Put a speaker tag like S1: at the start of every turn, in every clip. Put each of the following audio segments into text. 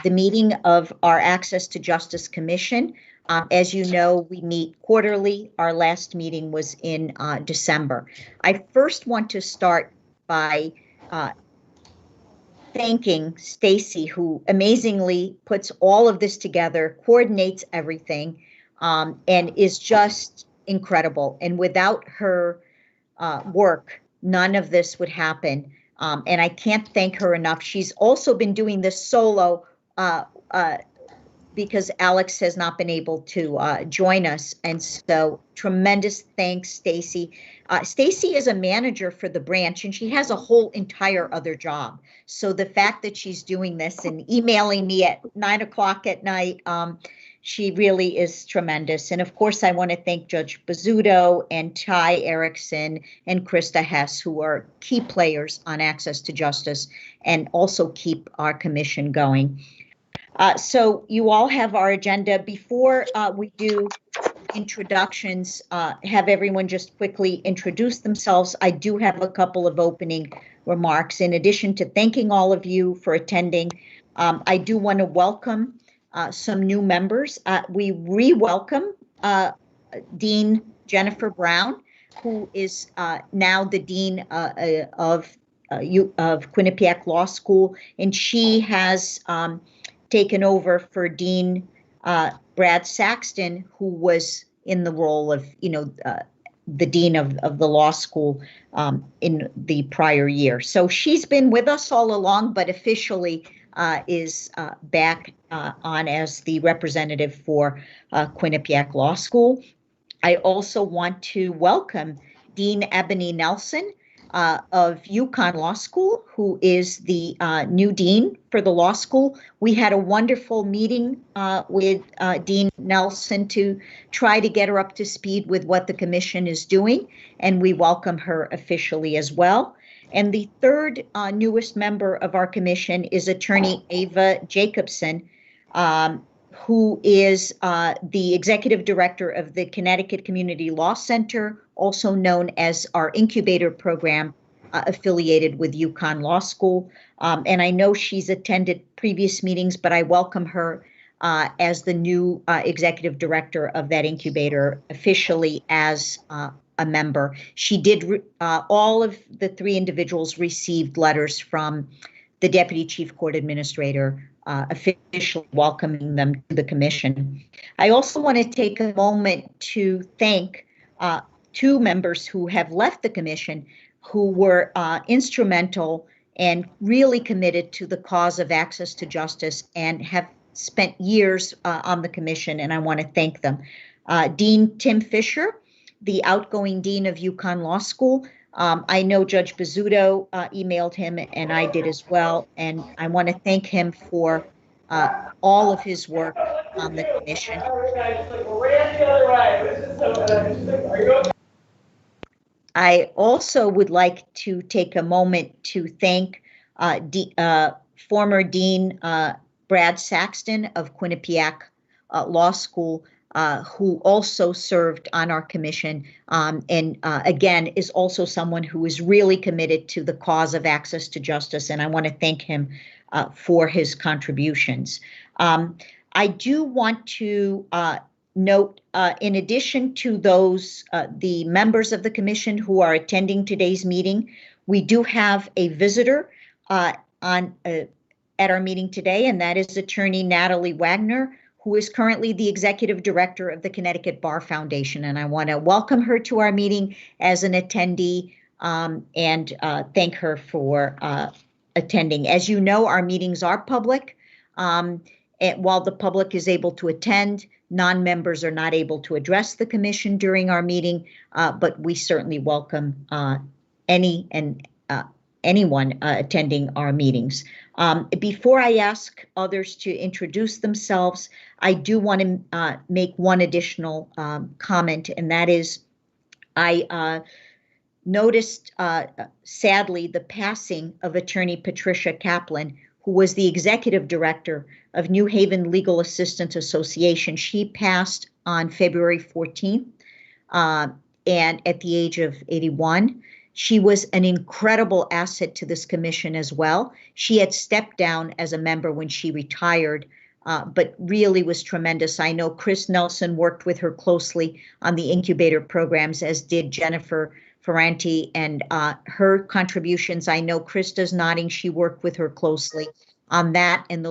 S1: the meeting of our Access to Justice Commission. As you know, we meet quarterly. Our last meeting was in December. I first want to start by thanking Stacy, who amazingly puts all of this together, coordinates everything, and is just incredible. And without her work, none of this would happen. And I can't thank her enough. She's also been doing this solo because Alex has not been able to join us. And so tremendous thanks, Stacy. Stacy is a manager for the branch, and she has a whole entire other job. So the fact that she's doing this and emailing me at 9 o'clock at night, she really is tremendous. And of course, I want to thank Judge Bizzuto and Ty Erickson and Krista Hess, who are key players on Access to Justice and also keep our commission going. So you all have our agenda. Before we do introductions, have everyone just quickly introduce themselves. I do have a couple of opening remarks. In addition to thanking all of you for attending, I do want to welcome some new members. We re-welcome Dean Jennifer Brown, who is now the Dean of Quinnipiac Law School, and she has taken over for Dean Brad Saxton, who was in the role of, the dean of the law school in the prior year. So she's been with us all along, but officially is back on as the representative for Quinnipiac Law School. I also want to welcome Dean Ebony Nelson of UConn Law School, who is the new dean for the law school. We had a wonderful meeting with Dean Nelson to try to get her up to speed with what the commission is doing, and we welcome her officially as well. And the third newest member of our commission is attorney Ava Jacobson, who is the executive director of the Connecticut Community Law Center, also known as our incubator program affiliated with UConn Law School. And I know she's attended previous meetings, but I welcome her as the new executive director of that incubator officially as a member. She did, all of the three individuals received letters from the Deputy Chief Court Administrator officially welcoming them to the commission. I also want to take a moment to thank two members who have left the commission who were instrumental and really committed to the cause of access to justice and have spent years on the commission, and I want to thank them. Dean Tim Fisher, the outgoing dean of UConn Law School. I know Judge Bizzuto emailed him, and I did as well, and I want to thank him for all of his work on the commission. I also would like to take a moment to thank former Dean Brad Saxton of Quinnipiac Law School, who also served on our commission, and again, is also someone who is really committed to the cause of access to justice, and I want to thank him for his contributions. I do want to note, in addition to those, the members of the commission who are attending today's meeting, we do have a visitor at our meeting today, and that is attorney Natalie Wagner, who is currently the executive director of the Connecticut Bar Foundation. And I want to welcome her to our meeting as an attendee and thank her for attending. As you know, our meetings are public. And while the public is able to attend, non-members are not able to address the commission during our meeting, but we certainly welcome anyone attending our meetings. Before I ask others to introduce themselves, I do want to make one additional comment, and that is I noticed, sadly, the passing of attorney Patricia Kaplan, who was the executive director of New Haven Legal Assistance Association. She passed on February 14th and at the age of 81. She was an incredible asset to this commission as well. She had stepped down as a member when she retired, but really was tremendous. I know Chris Nelson worked with her closely on the incubator programs, as did Jennifer Ferrante, and her contributions. I know Krista's nodding. She worked with her closely on that, and the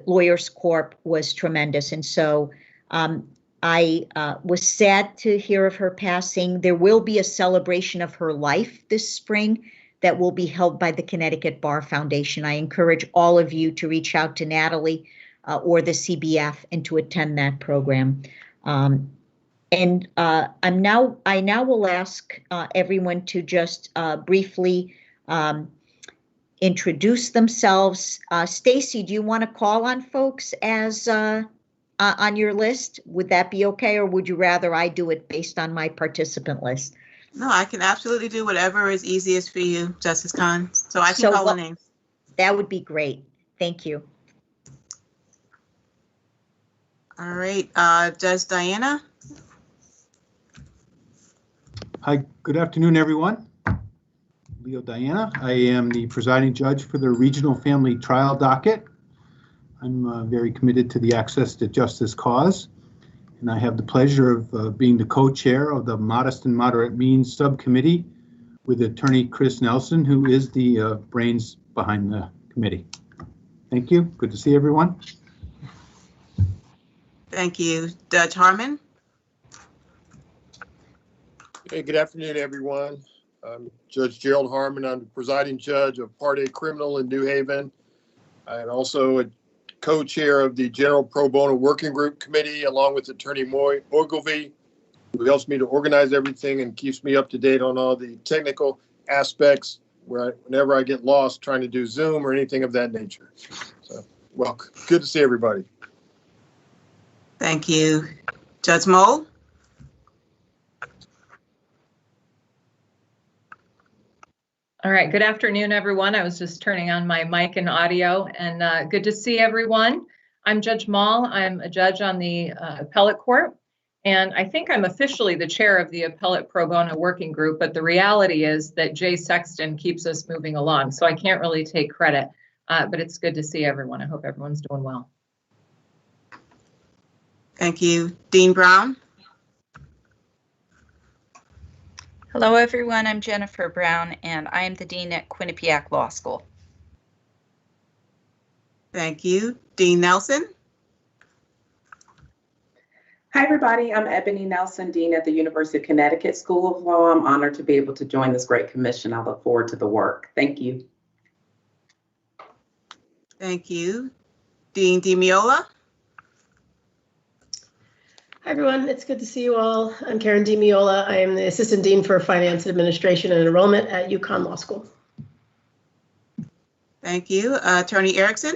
S1: Lawyers Corp was tremendous. And so I was sad to hear of her passing. There will be a celebration of her life this spring that will be held by the Connecticut Bar Foundation. I encourage all of you to reach out to Natalie or the CBF and to attend that program. I now will ask everyone to just briefly introduce themselves. Stacy, do you want to call on folks as on your list? Would that be okay, or would you rather I do it based on my participant list?
S2: No, I can absolutely do whatever is easiest for you, Justice Khan. So I can call the names.
S1: That would be great. Thank you.
S2: All right, Judge Diana.
S3: Hi, good afternoon, everyone. Leo Diana. I am the presiding judge for the Regional Family Trial Docket. I'm very committed to the access to justice cause, and I have the pleasure of being the co-chair of the Modest and Moderate Means Subcommittee with Attorney Chris Nelson, who is the brains behind the committee. Thank you. Good to see everyone.
S2: Thank you. Judge Harmon.
S4: Hey, good afternoon, everyone. I'm Judge Gerald Harmon. I'm the presiding judge of Part A Criminal in New Haven. I'm also a co-chair of the General Pro Bono Working Group Committee, along with Attorney Moy Ogilvie, who helps me to organize everything and keeps me up to date on all the technical aspects whenever I get lost trying to do Zoom or anything of that nature. So, well, good to see everybody.
S2: Thank you. Judge Moll.
S5: All right, good afternoon, everyone. I was just turning on my mic and audio, and good to see everyone. I'm Judge Moll. I'm a judge on the appellate court, and I think I'm officially the chair of the appellate pro bono working group, but the reality is that Jay Sexton keeps us moving along, so I can't really take credit, but it's good to see everyone. I hope everyone's doing well.
S2: Thank you. Dean Brown.
S6: Hello, everyone. I'm Jennifer Brown, and I am the dean at Quinnipiac Law School.
S2: Thank you. Dean Nelson.
S7: Hi, everybody. I'm Ebony Nelson, dean at the University of Connecticut School of Law. I'm honored to be able to join this great commission. I look forward to the work. Thank you.
S2: Thank you. Dean DiMiola.
S8: Hi, everyone. It's good to see you all. I'm Karen DiMiola. I am the Assistant Dean for Finance Administration and Enrollment at UConn Law School.
S2: Thank you. Attorney Erickson.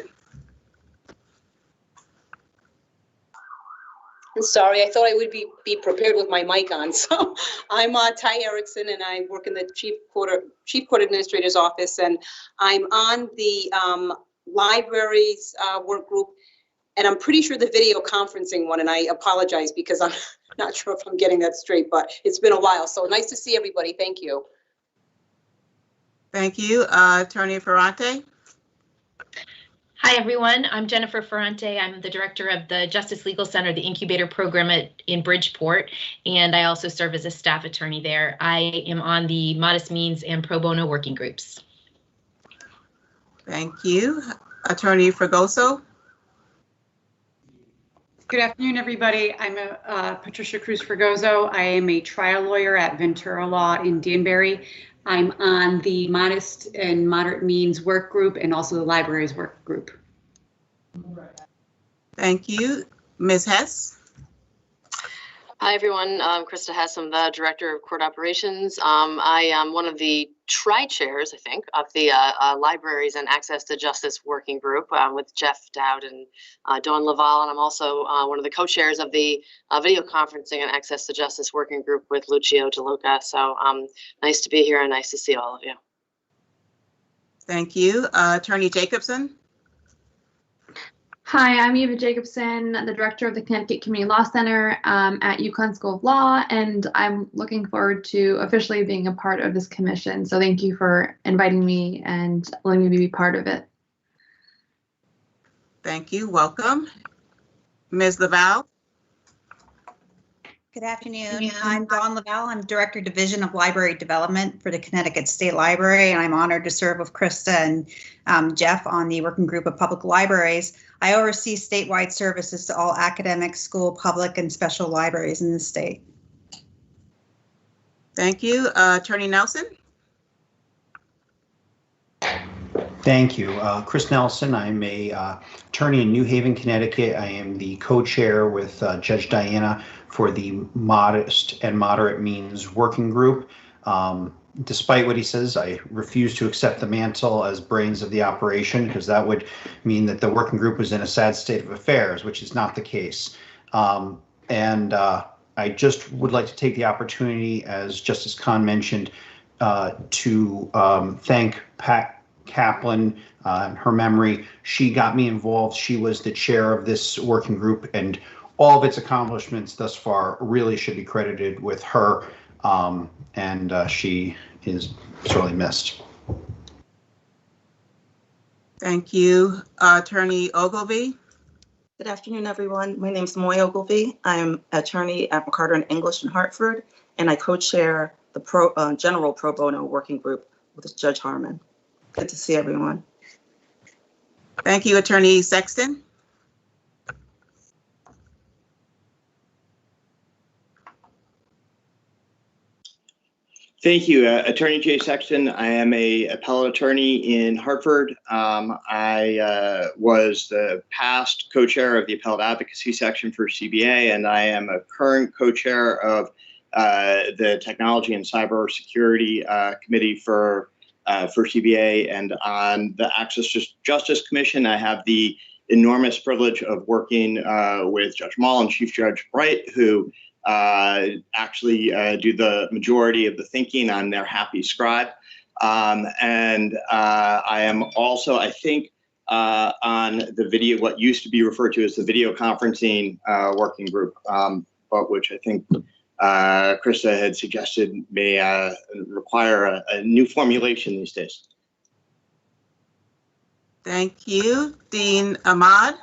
S9: I'm sorry, I thought I would be prepared with my mic on. So I'm Ty Erickson, and I work in the Chief Court Administrator's office, and I'm on the libraries work group. And I'm pretty sure the video conferencing one, and I apologize because I'm not sure if I'm getting that straight, but it's been a while. So nice to see everybody. Thank you.
S2: Thank you. Attorney Ferrante.
S10: Hi, everyone. I'm Jennifer Ferrante. I'm the director of the Justice Legal Center, the incubator program in Bridgeport, and I also serve as a staff attorney there. I am on the Modest Means and Pro Bono working groups.
S2: Thank you. Attorney Fregoso.
S11: Good afternoon, everybody. I'm Patricia Cruz Fregoso. I am a trial lawyer at Ventura Law in Danbury. I'm on the Modest and Moderate Means work group and also the libraries work group.
S2: Thank you. Ms. Hess.
S12: Hi, everyone. I'm Krista Hess. I'm the Director of Court Operations. I am one of the tri-chairs, I think, of the Libraries and Access to Justice Working Group with Jeff Dowd and Dawn Laval. And I'm also one of the co-chairs of the Video Conferencing and Access to Justice Working Group with Lucio DeLuca. So nice to be here and nice to see all of you.
S2: Thank you. Attorney Jacobson.
S13: Hi, I'm Eva Jacobson, the director of the Connecticut Community Law Center at UConn School of Law, and I'm looking forward to officially being a part of this commission. So thank you for inviting me and letting me be part of it.
S2: Thank you. Welcome. Ms. Laval.
S14: Good afternoon. I'm Dawn Laval. I'm Director Division of Library Development for the Connecticut State Library, and I'm honored to serve with Krista and Jeff on the Working Group of Public Libraries. I oversee statewide services to all academic, school, public, and special libraries in the state.
S2: Thank you. Attorney Nelson.
S15: Thank you. Chris Nelson. I'm a attorney in New Haven, Connecticut. I am the co-chair with Judge Diana for the Modest and Moderate Means Working Group. Despite what he says, I refuse to accept the mantle as brains of the operation, because that would mean that the working group was in a sad state of affairs, which is not the case. I just would like to take the opportunity, as Justice Kahn mentioned, to thank Pat Kaplan in her memory. She got me involved. She was the chair of this working group, and all of its accomplishments thus far really should be credited with her. She is sorely missed.
S2: Thank you. Attorney Ogilvie.
S16: Good afternoon, everyone. My name is Moy Ogilvie. I'm attorney at McCarter and English in Hartford, and I co-chair the General Pro Bono Working Group with Judge Harmon. Good to see everyone.
S2: Thank you, Attorney Sexton.
S17: Thank you. Attorney Jay Sexton. I am a appellate attorney in Hartford. I was the past co-chair of the appellate advocacy section for CBA, and I am a current co-chair of the technology and cybersecurity committee for CBA. And on the Access to Justice Commission, I have the enormous privilege of working with Judge Mall and Chief Judge Bright, who actually do the majority of the thinking on their happy scribe. I am also, I think, on the video, what used to be referred to as the video conferencing working group, but which I think Krista had suggested may require a new formulation these days.
S2: Thank you. Dean Ahmad.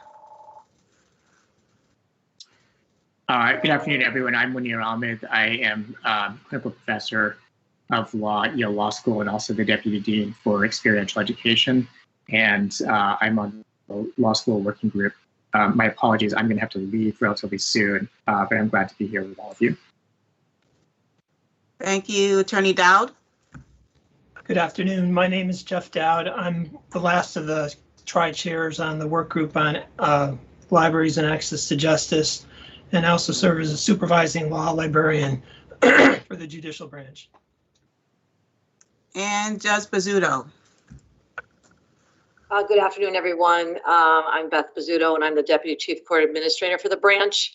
S18: Good afternoon, everyone. I'm Munir Ahmed. I am clinical professor of law at Yale Law School and also the deputy dean for experiential education. And I'm on the law school working group. My apologies, I'm going to have to leave relatively soon, but I'm glad to be here with all of you.
S2: Thank you. Attorney Dowd.
S19: Good afternoon. My name is Jeff Dowd. I'm the last of the tri-chairs on the work group on libraries and access to justice, and I also serve as a supervising law librarian for the judicial branch.
S2: And Judge Bizzuto.
S20: Good afternoon, everyone. I'm Beth Bizzuto, and I'm the Deputy Chief Court Administrator for the branch.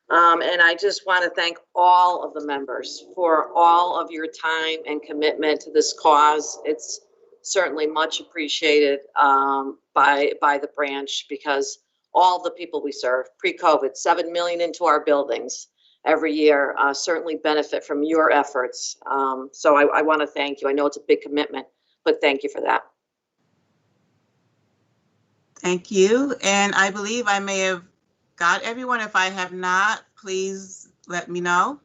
S20: And I just want to thank all of the members for all of your time and commitment to this cause. It's certainly much appreciated by the branch, because all the people we serve pre-COVID, 7 million into our buildings every year, certainly benefit from your efforts. So I want to thank you. I know it's a big commitment, but thank you for that.
S2: Thank you. And I believe I may have got everyone. If I have not, please let me know.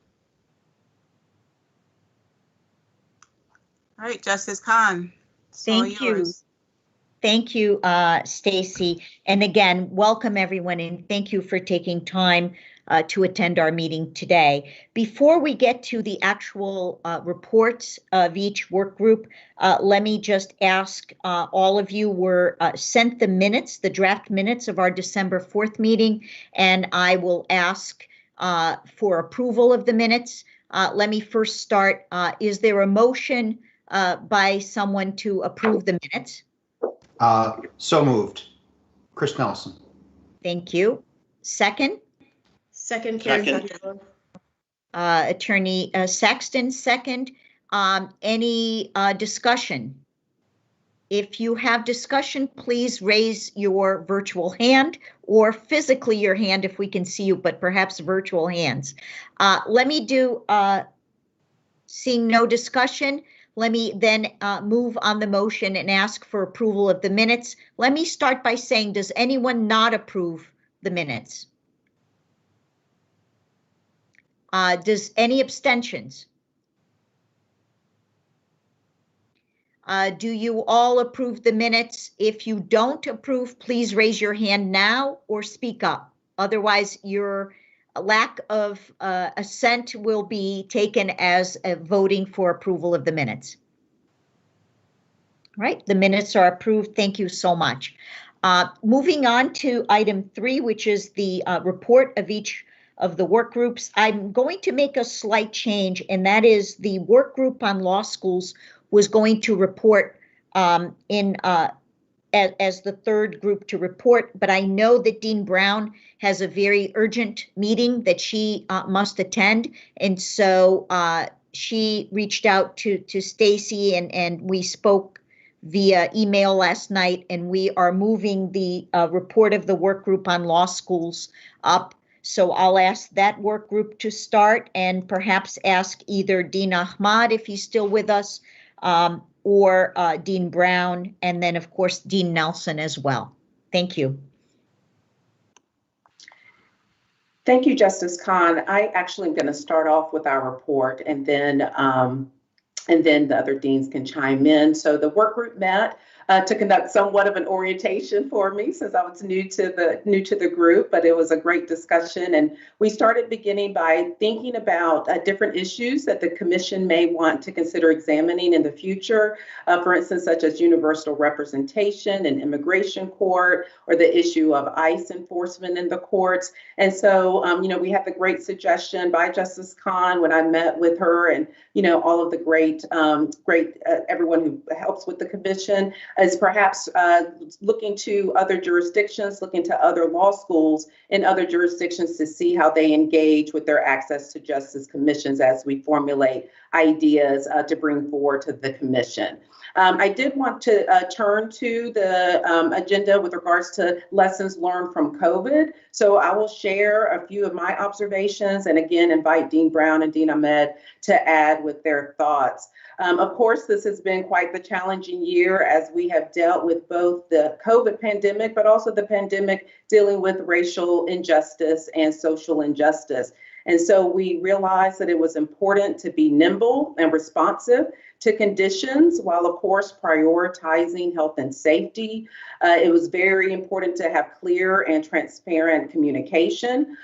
S2: All right, Justice Kahn.
S1: Thank you. Thank you, Stacy. And again, welcome everyone, and thank you for taking time to attend our meeting today. Before we get to the actual reports of each work group, let me just ask all of you were sent the minutes, the draft minutes of our December 4th meeting, and I will ask for approval of the minutes. Let me first start. Is there a motion by someone to approve the minutes?
S15: So moved. Chris Nelson.
S1: Thank you. Second?
S8: Second.
S1: Attorney Sexton, second. Any discussion? If you have discussion, please raise your virtual hand or physically your hand if we can see you, but perhaps virtual hands. Let me do, seeing no discussion, let me then move on the motion and ask for approval of the minutes. Let me start by saying, does anyone not approve the minutes? Does any abstentions? Do you all approve the minutes? If you don't approve, please raise your hand now or speak up. Otherwise, your lack of assent will be taken as a voting for approval of the minutes. All right, the minutes are approved. Thank you so much. Moving on to item 3, which is the report of each of the work groups. I'm going to make a slight change, and that is the work group on law schools was going to report as the third group to report, but I know that Dean Brown has a very urgent meeting that she must attend, and so she reached out to Stacy, and we spoke via email last night, and we are moving the report of the work group on law schools up. So I'll ask that work group to start and perhaps ask either Dean Ahmad, if he's still with us, or Dean Brown, and then of course Dean Nelson as well. Thank you.
S7: Thank you, Justice Khan. I actually am going to start off with our report, and then the other deans can chime in. So the work group met to conduct somewhat of an orientation for me, since I was new to the group, but it was a great discussion. And we started beginning by thinking about different issues that the commission may want to consider examining in the future, for instance, such as universal representation in immigration court, or the issue of ICE enforcement in the courts. And so, we had the great suggestion by Justice Khan when I met with her, and all of the great everyone who helps with the commission, is perhaps looking to other jurisdictions, looking to other law schools in other jurisdictions to see how they engage with their access to justice commissions as we formulate ideas to bring forward to the commission. I did want to turn to the agenda with regards to lessons learned from COVID. So I will share a few of my observations, and again, invite Dean Brown and Dean Ahmed to add with their thoughts. Of course, this has been quite the challenging year as we have dealt with both the COVID pandemic, but also the pandemic dealing with racial injustice and social injustice. And so we realized that it was important to be nimble and responsive to conditions, while of course prioritizing health and safety. It was very important to have clear and transparent communication,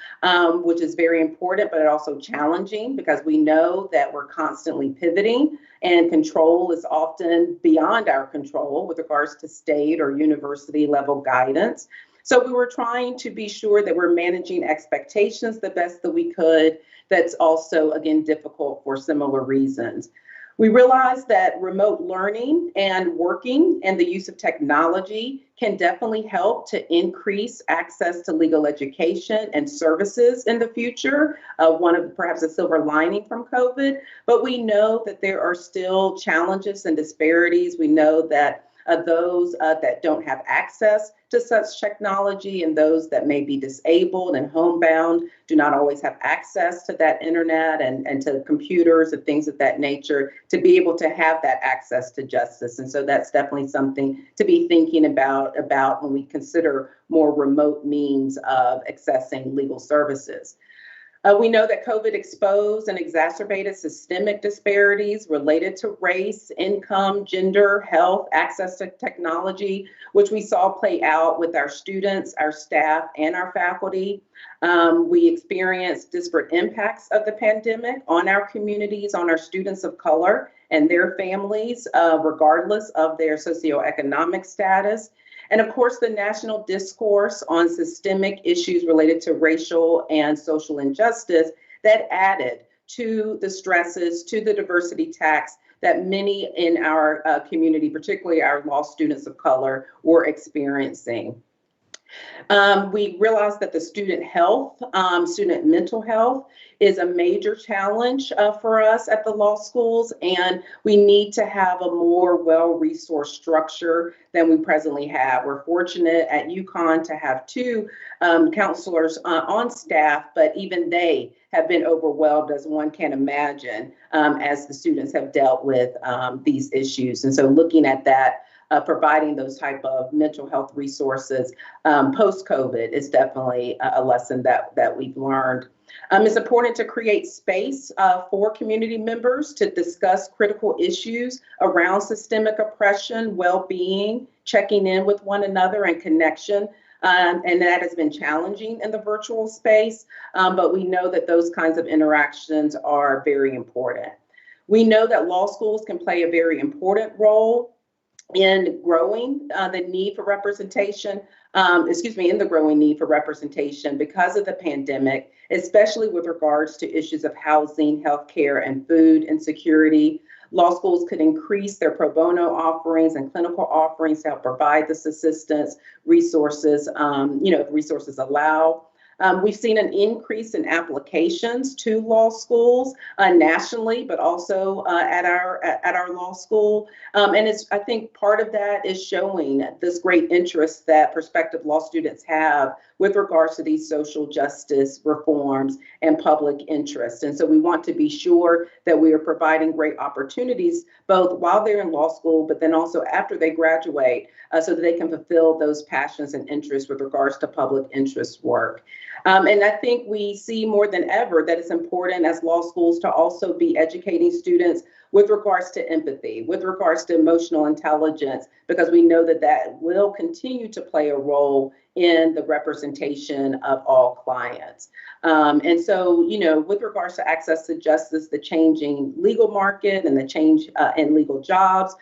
S7: which is very important, but also challenging, because we know that we're constantly pivoting, and control is often beyond our control with regards to state or university level guidance. So we were trying to be sure that we're managing expectations the best that we could. That's also, again, difficult for similar reasons. We realized that remote learning and working and the use of technology can definitely help to increase access to legal education and services in the future, one of perhaps a silver lining from COVID. But we know that there are still challenges and disparities. We know that those that don't have access to such technology, and those that may be disabled and homebound do not always have access to that internet and to computers and things of that nature to be able to have that access to justice. And so that's definitely something to be thinking about when we consider more remote means of accessing legal services. We know that COVID exposed and exacerbated systemic disparities related to race, income, gender, health, access to technology, which we saw play out with our students, our staff, and our faculty. We experienced disparate impacts of the pandemic on our communities, on our students of color and their families, regardless of their socioeconomic status. And of course, the national discourse on systemic issues related to racial and social injustice that added to the stresses, to the diversity tax that many in our community, particularly our law students of color, were experiencing. We realized that the student health, student mental health is a major challenge for us at the law schools, and we need to have a more well-resourced structure than we presently have. We're fortunate at UConn to have 2 counselors on staff, but even they have been overwhelmed, as one can imagine, as the students have dealt with these issues. And so looking at that, providing those type of mental health resources post-COVID is definitely a lesson that we've learned. It's important to create space for community members to discuss critical issues around systemic oppression, well-being, checking in with one another, and connection. And that has been challenging in the virtual space, but we know that those kinds of interactions are very important. We know that law schools can play a very important role in growing the need for representation, in the growing need for representation because of the pandemic, especially with regards to issues of housing, healthcare, and food insecurity. Law schools could increase their pro bono offerings and clinical offerings to help provide this assistance, resources, if resources allow. We've seen an increase in applications to law schools nationally, but also at our law school. And I think part of that is showing this great interest that prospective law students have with regards to these social justice reforms and public interest. And so we want to be sure that we are providing great opportunities both while they're in law school, but then also after they graduate, so that they can fulfill those passions and interests with regards to public interest work. And I think we see more than ever that it's important as law schools to also be educating students with regards to empathy, with regards to emotional intelligence, because we know that that will continue to play a role in the representation of all clients. And so, with regards to access to justice, the changing legal market and the change in legal jobs,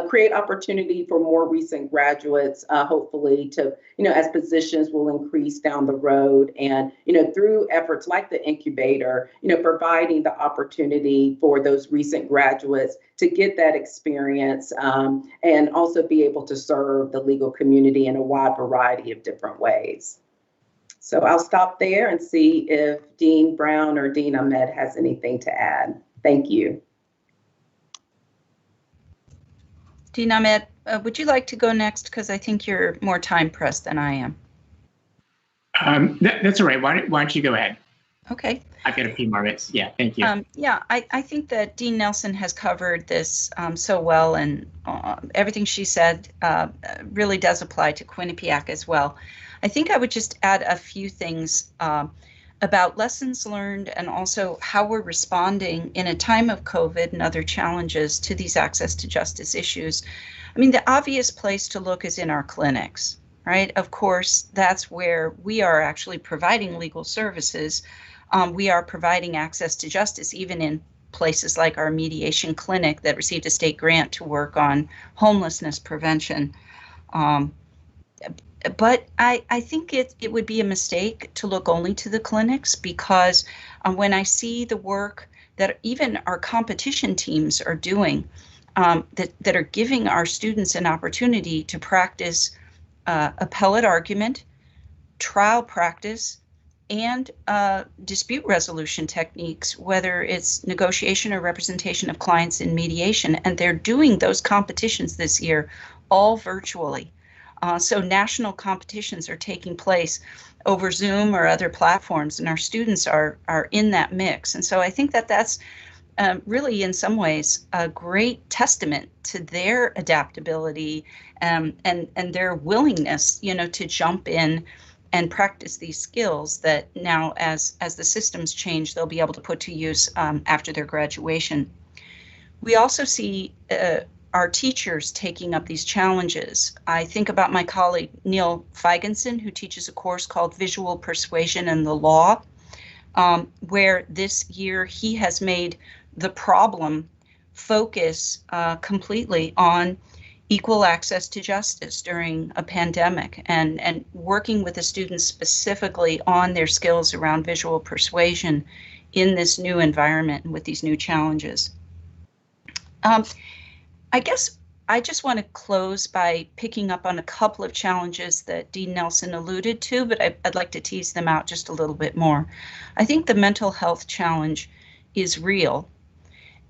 S7: create opportunity for more recent graduates, hopefully to, as positions will increase down the road, and, through efforts like the incubator, providing the opportunity for those recent graduates to get that experience and also be able to serve the legal community in a wide variety of different ways. So I'll stop there and see if Dean Brown or Dean Ahmed has anything to add. Thank you.
S6: Dean Ahmed, would you like to go next? Because I think you're more time pressed than I am.
S18: That's all right. Why don't you go ahead?
S6: Okay.
S18: I've got a few more minutes. Yeah, thank you.
S6: I think that Dean Nelson has covered this so well, and everything she said really does apply to Quinnipiac as well. I think I would just add a few things about lessons learned and also how we're responding in a time of COVID and other challenges to these access to justice issues. I mean, the obvious place to look is in our clinics, right? Of course, that's where we are actually providing legal services. We are providing access to justice, even in places like our mediation clinic that received a state grant to work on homelessness prevention. But I think it would be a mistake to look only to the clinics, because when I see the work that even our competition teams are doing, that are giving our students an opportunity to practice appellate argument, trial practice, and dispute resolution techniques, whether it's negotiation or representation of clients in mediation. And they're doing those competitions this year all virtually. So national competitions are taking place over Zoom or other platforms, and our students are in that mix. And so I think that that's really in some ways a great testament to their adaptability and their willingness, to jump in and practice these skills that now, as the systems change, they'll be able to put to use after their graduation. We also see our teachers taking up these challenges. I think about my colleague, Neil Feigenson, who teaches a course called Visual Persuasion and the Law, where this year he has made the problem focus completely on equal access to justice during a pandemic, and working with the students specifically on their skills around visual persuasion in this new environment and with these new challenges. I guess I just want to close by picking up on a couple of challenges that Dean Nelson alluded to, but I'd like to tease them out just a little bit more. I think the mental health challenge is real,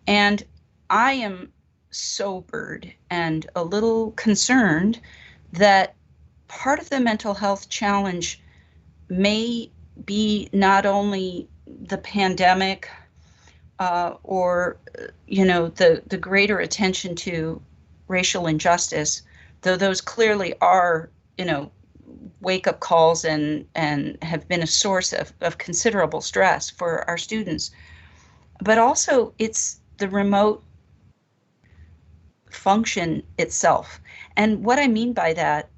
S6: and I am sobered and a little concerned that part of the mental health challenge may be not only the pandemic or, you know, the greater attention to racial injustice, though those clearly are, you know, wake-up calls and have been a source of considerable stress for our students, but also it's the remote function itself. And what I mean by that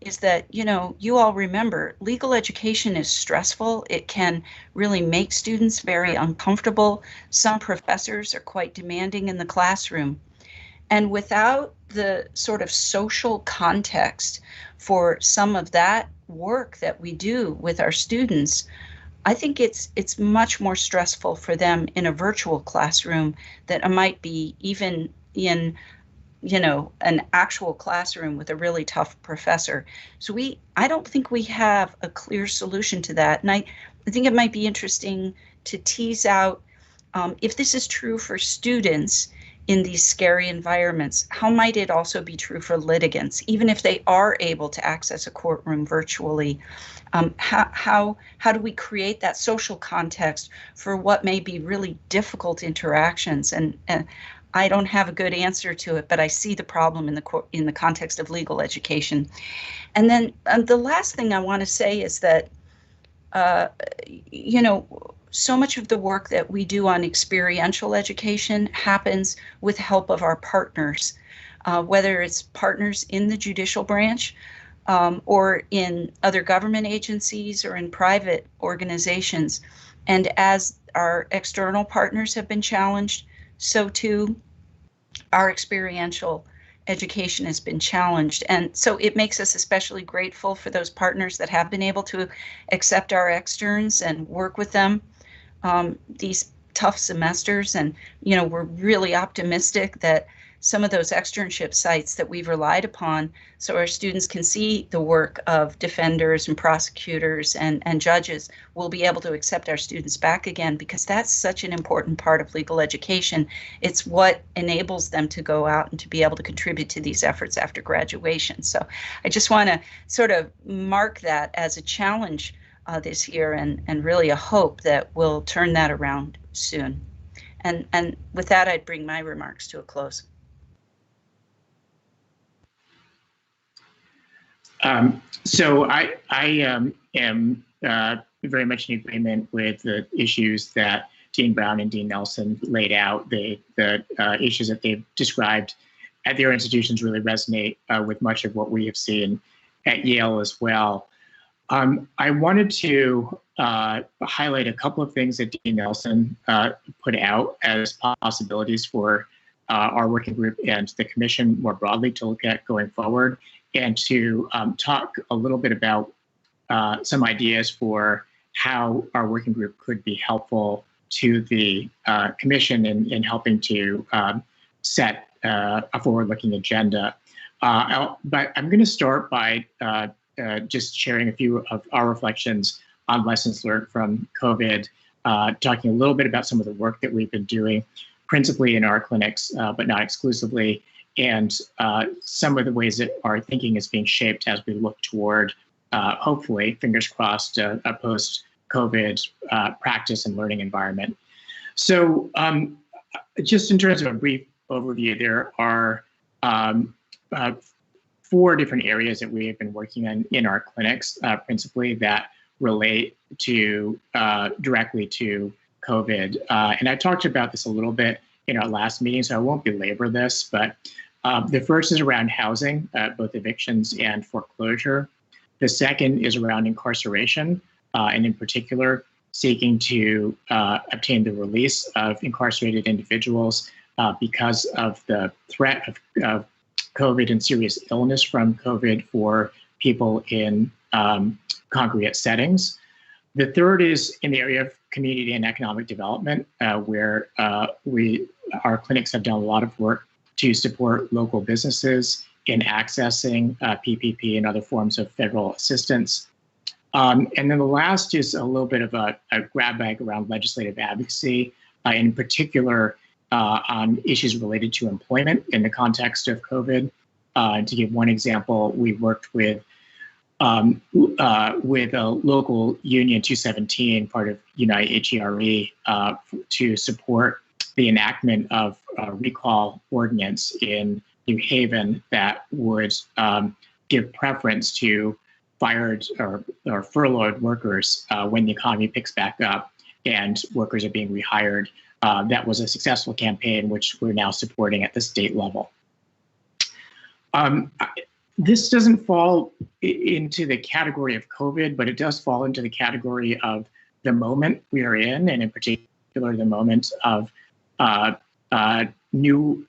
S6: is that, you know, you all remember legal education is stressful. It can really make students very uncomfortable. Some professors are quite demanding in the classroom. And without the sort of social context for some of that work that we do with our students, I think it's much more stressful for them in a virtual classroom than it might be even in, you know, an actual classroom with a really tough professor. So I don't think we have a clear solution to that. And I think it might be interesting to tease out if this is true for students in these scary environments, how might it also be true for litigants, even if they are able to access a courtroom virtually? How do we create that social context for what may be really difficult interactions? And I don't have a good answer to it, but I see the problem in the context of legal education. And then the last thing I want to say is that, you know, so much of the work that we do on experiential education happens with help of our partners, whether it's partners in the judicial branch or in other government agencies or in private organizations. And as our external partners have been challenged, so too our experiential education has been challenged. And so it makes us especially grateful for those partners that have been able to accept our externs and work with them these tough semesters. And, you know, we're really optimistic that some of those externship sites that we've relied upon so our students can see the work of defenders and prosecutors and judges will be able to accept our students back again, because that's such an important part of legal education. It's what enables them to go out and to be able to contribute to these efforts after graduation. So I just want to sort of mark that as a challenge this year and really a hope that we'll turn that around soon. And with that, I'd bring my remarks to a close.
S18: So I am very much in agreement with the issues that Dean Brown and Dean Nelson laid out. The issues that they've described at their institutions really resonate with much of what we have seen at Yale as well. I wanted to highlight a couple of things that Dean Nelson put out as possibilities for our working group and the commission more broadly to look at going forward, and to talk a little bit about some ideas for how our working group could be helpful to the commission in helping to set a forward-looking agenda. But I'm going to start by just sharing a few of our reflections on lessons learned from COVID, talking a little bit about some of the work that we've been doing, principally in our clinics, but not exclusively, and some of the ways that our thinking is being shaped as we look toward, hopefully, fingers crossed, a post-COVID practice and learning environment. So just in terms of a brief overview, there are 4 different areas that we have been working on in our clinics, principally that relate to directly to COVID. And I talked about this a little bit in our last meeting, so I won't belabor this, but the first is around housing, both evictions and foreclosure. The second is around incarceration, and in particular, seeking to obtain the release of incarcerated individuals because of the threat of COVID and serious illness from COVID for people in congregate settings. The third is in the area of community and economic development, where our clinics have done a lot of work to support local businesses in accessing PPP and other forms of federal assistance. And then the last is a little bit of a grab bag around legislative advocacy, in particular on issues related to employment in the context of COVID. To give one example, we worked with a local union 217, part of Unite HERE, to support the enactment of a recall ordinance in New Haven that would give preference to fired or furloughed workers when the economy picks back up and workers are being rehired. That was a successful campaign, which we're now supporting at the state level. This doesn't fall into the category of COVID, but it does fall into the category of the moment we are in, and in particular, the moment of new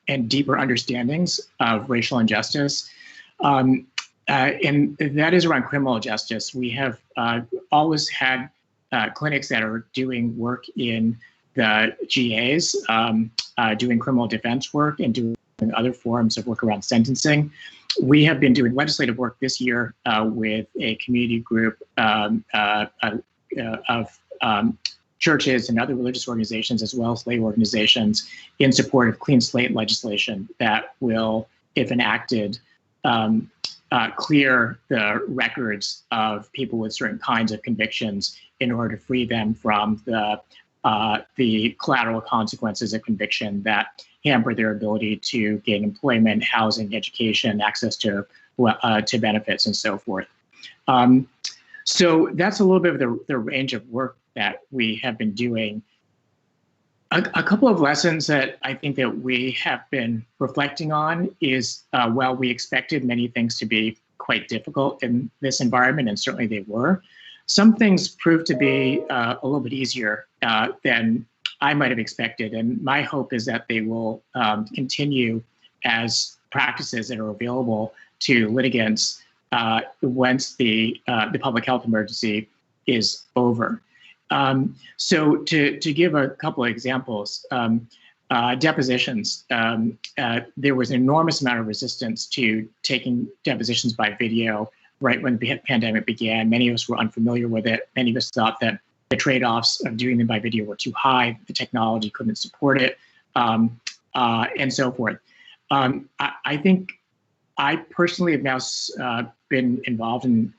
S18: and deeper understandings of racial injustice. And that is around criminal justice. We have always had clinics that are doing work in the GAs, doing criminal defense work and doing other forms of work around sentencing. We have been doing legislative work this year with a community group of churches and other religious organizations, as well as lay organizations, in support of clean slate legislation that will, if enacted, clear the records of people with certain kinds of convictions in order to free them from the collateral consequences of conviction that hamper their ability to gain employment, housing, education, access to benefits, and so forth. So that's a little bit of the range of work that we have been doing. A couple of lessons that I think that we have been reflecting on is, while we expected many things to be quite difficult in this environment, and certainly they were, some things proved to be a little bit easier than I might have expected. And my hope is that they will continue as practices that are available to litigants once the public health emergency is over. So to give a couple of examples, depositions, there was an enormous amount of resistance to taking depositions by video right when the pandemic began. Many of us were unfamiliar with it. Many of us thought that the trade-offs of doing them by video were too high, the technology couldn't support it, and so forth. I think I personally have now been involved in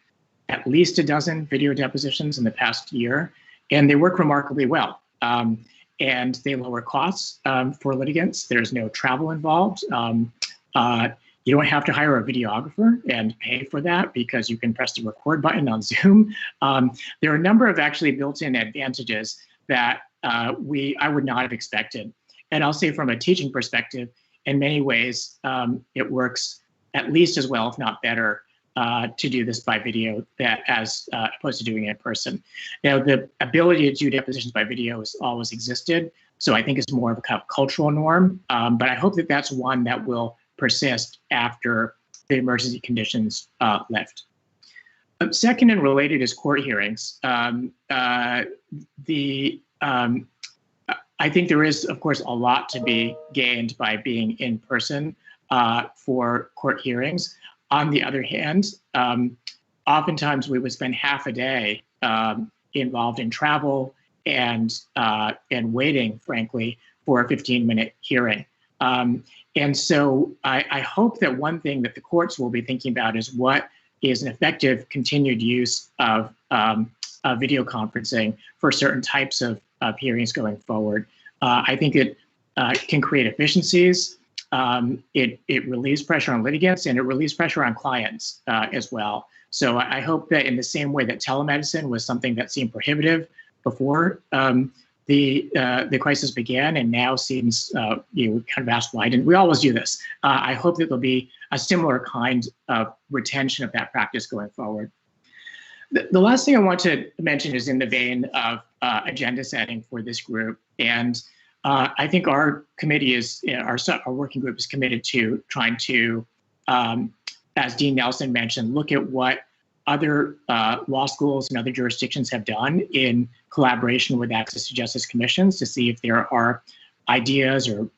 S18: at least a dozen video depositions in the past year, and they work remarkably well. And they lower costs for litigants. There's no travel involved. You don't have to hire a videographer and pay for that because you can press the record button on Zoom. There are a number of actually built-in advantages that I would not have expected. And I'll say from a teaching perspective, in many ways, it works at least as well, if not better, to do this by video as opposed to doing it in person. Now, the ability to do depositions by video has always existed, so I think it's more of a kind of cultural norm, but I hope that that's one that will persist after the emergency conditions lift. Second and related is court hearings. I think there is, of course, a lot to be gained by being in person for court hearings. On the other hand, oftentimes we would spend half a day involved in travel and waiting, frankly, for a 15-minute hearing. And so I hope that one thing that the courts will be thinking about is what is an effective continued use of video conferencing for certain types of hearings going forward. I think it can create efficiencies. It relieves pressure on litigants, and it relieves pressure on clients as well. So I hope that in the same way that telemedicine was something that seemed prohibitive before the crisis began, and now seems kind of asked why didn't we always do this? I hope that there'll be a similar kind of retention of that practice going forward. The last thing I want to mention is in the vein of agenda setting for this group, and I think our committee our working group is committed to trying to, as Dean Nelson mentioned, look at what other law schools and other jurisdictions have done in collaboration with access to justice commissions to see if there are ideas or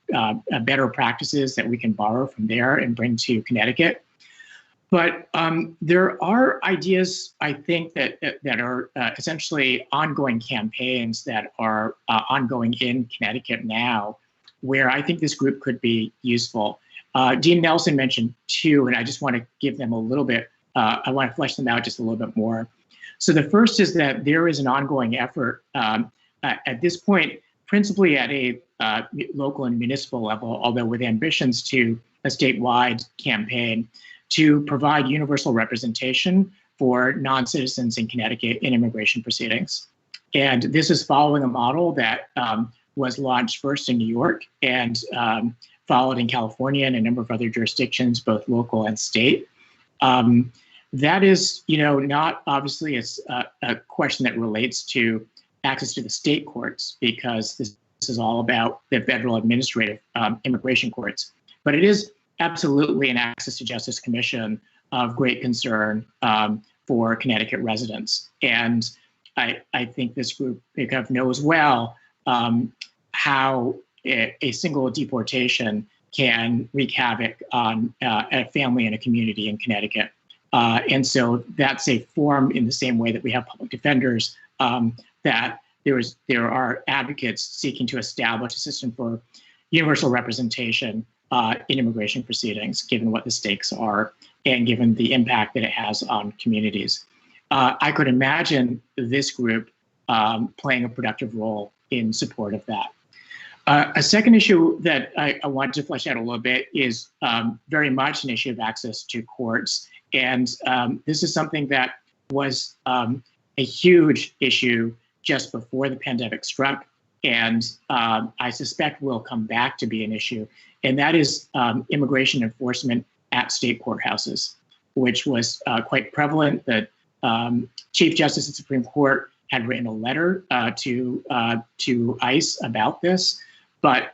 S18: better practices that we can borrow from there and bring to Connecticut. But there are ideas, I think, that are essentially ongoing campaigns that are ongoing in Connecticut now, where I think this group could be useful. Dean Nelson mentioned two, and I just want to give them a little bit, I want to flesh them out just a little bit more. So the first is that there is an ongoing effort at this point, principally at a local and municipal level, although with ambitions to a statewide campaign, to provide universal representation for non-citizens in Connecticut in immigration proceedings. And this is following a model that was launched first in New York and followed in California and a number of other jurisdictions, both local and state. That is, not obviously a question that relates to access to the state courts, because this is all about the federal administrative immigration courts. But it is absolutely an access to justice commission of great concern for Connecticut residents. And I think this group kind of knows well how a single deportation can wreak havoc on a family and a community in Connecticut. And so that's a form, in the same way that we have public defenders, that there are advocates seeking to establish a system for universal representation in immigration proceedings, given what the stakes are and given the impact that it has on communities. I could imagine this group playing a productive role in support of that. A second issue that I wanted to flesh out a little bit is very much an issue of access to courts. And this is something that was a huge issue just before the pandemic struck, and I suspect will come back to be an issue. And that is immigration enforcement at state courthouses, which was quite prevalent. The Chief Justice of the Supreme Court had written a letter to ICE about this, but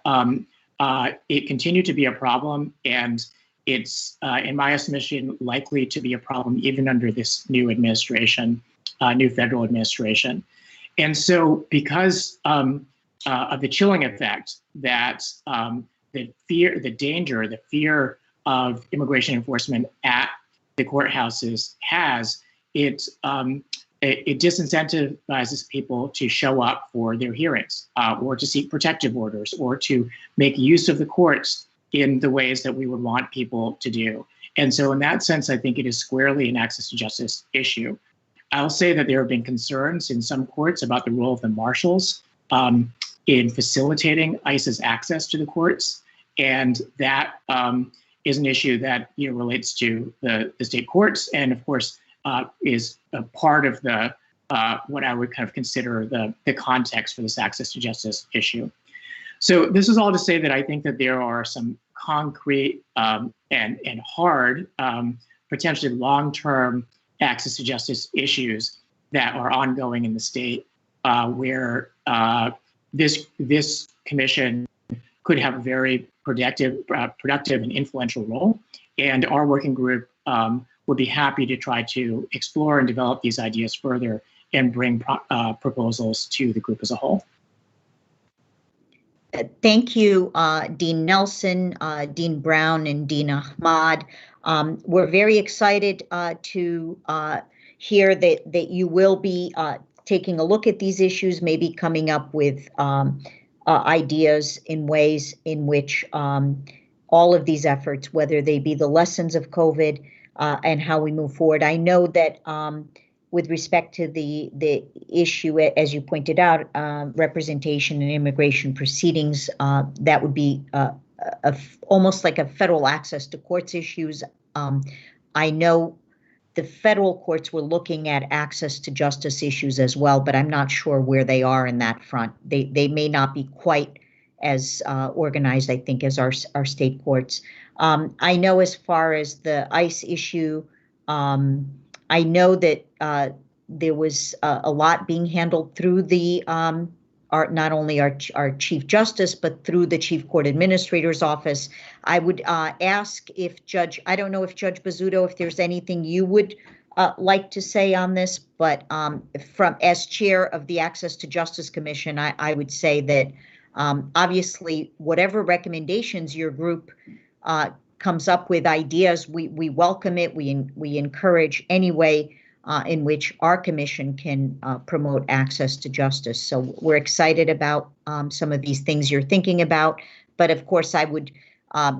S18: it continued to be a problem, and it's, in my estimation, likely to be a problem even under this new administration, new federal administration. And so, because of the chilling effect that the fear of immigration enforcement at the courthouses has, it disincentivizes people to show up for their hearings, or to seek protective orders, or to make use of the courts in the ways that we would want people to do. And so in that sense, I think it is squarely an access to justice issue. I'll say that there have been concerns in some courts about the role of the marshals in facilitating ICE's access to the courts. And that is an issue that relates to the state courts, and of course is a part of the what I would kind of consider the context for this access to justice issue. So this is all to say that I think that there are some concrete and hard, potentially long-term access to justice issues that are ongoing in the state, where this commission could have a very productive and influential role. And our working group would be happy to try to explore and develop these ideas further and bring proposals to the group as a whole.
S1: Thank you, Dean Nelson, Dean Brown, and Dean Ahmad. We're very excited to hear that you will be taking a look at these issues, maybe coming up with ideas in ways in which all of these efforts, whether they be the lessons of COVID and how we move forward. I know that with respect to the issue, as you pointed out, representation in immigration proceedings, that would be almost like a federal access to courts issues. I know the federal courts were looking at access to justice issues as well, but I'm not sure where they are in that front. They may not be quite as organized, I think, as our state courts. I know as far as the ICE issue, I know that there was a lot being handled through the not only our Chief Justice, but through the Chief Court Administrator's Office. I would ask if I don't know if Judge Bizzuto, if there's anything you would like to say on this, but as chair of the Access to Justice Commission, I would say that Obviously, whatever recommendations your group comes up with, ideas, we welcome it. We encourage any way in which our commission can promote access to justice. So we're excited about some of these things you're thinking about. But of course, I would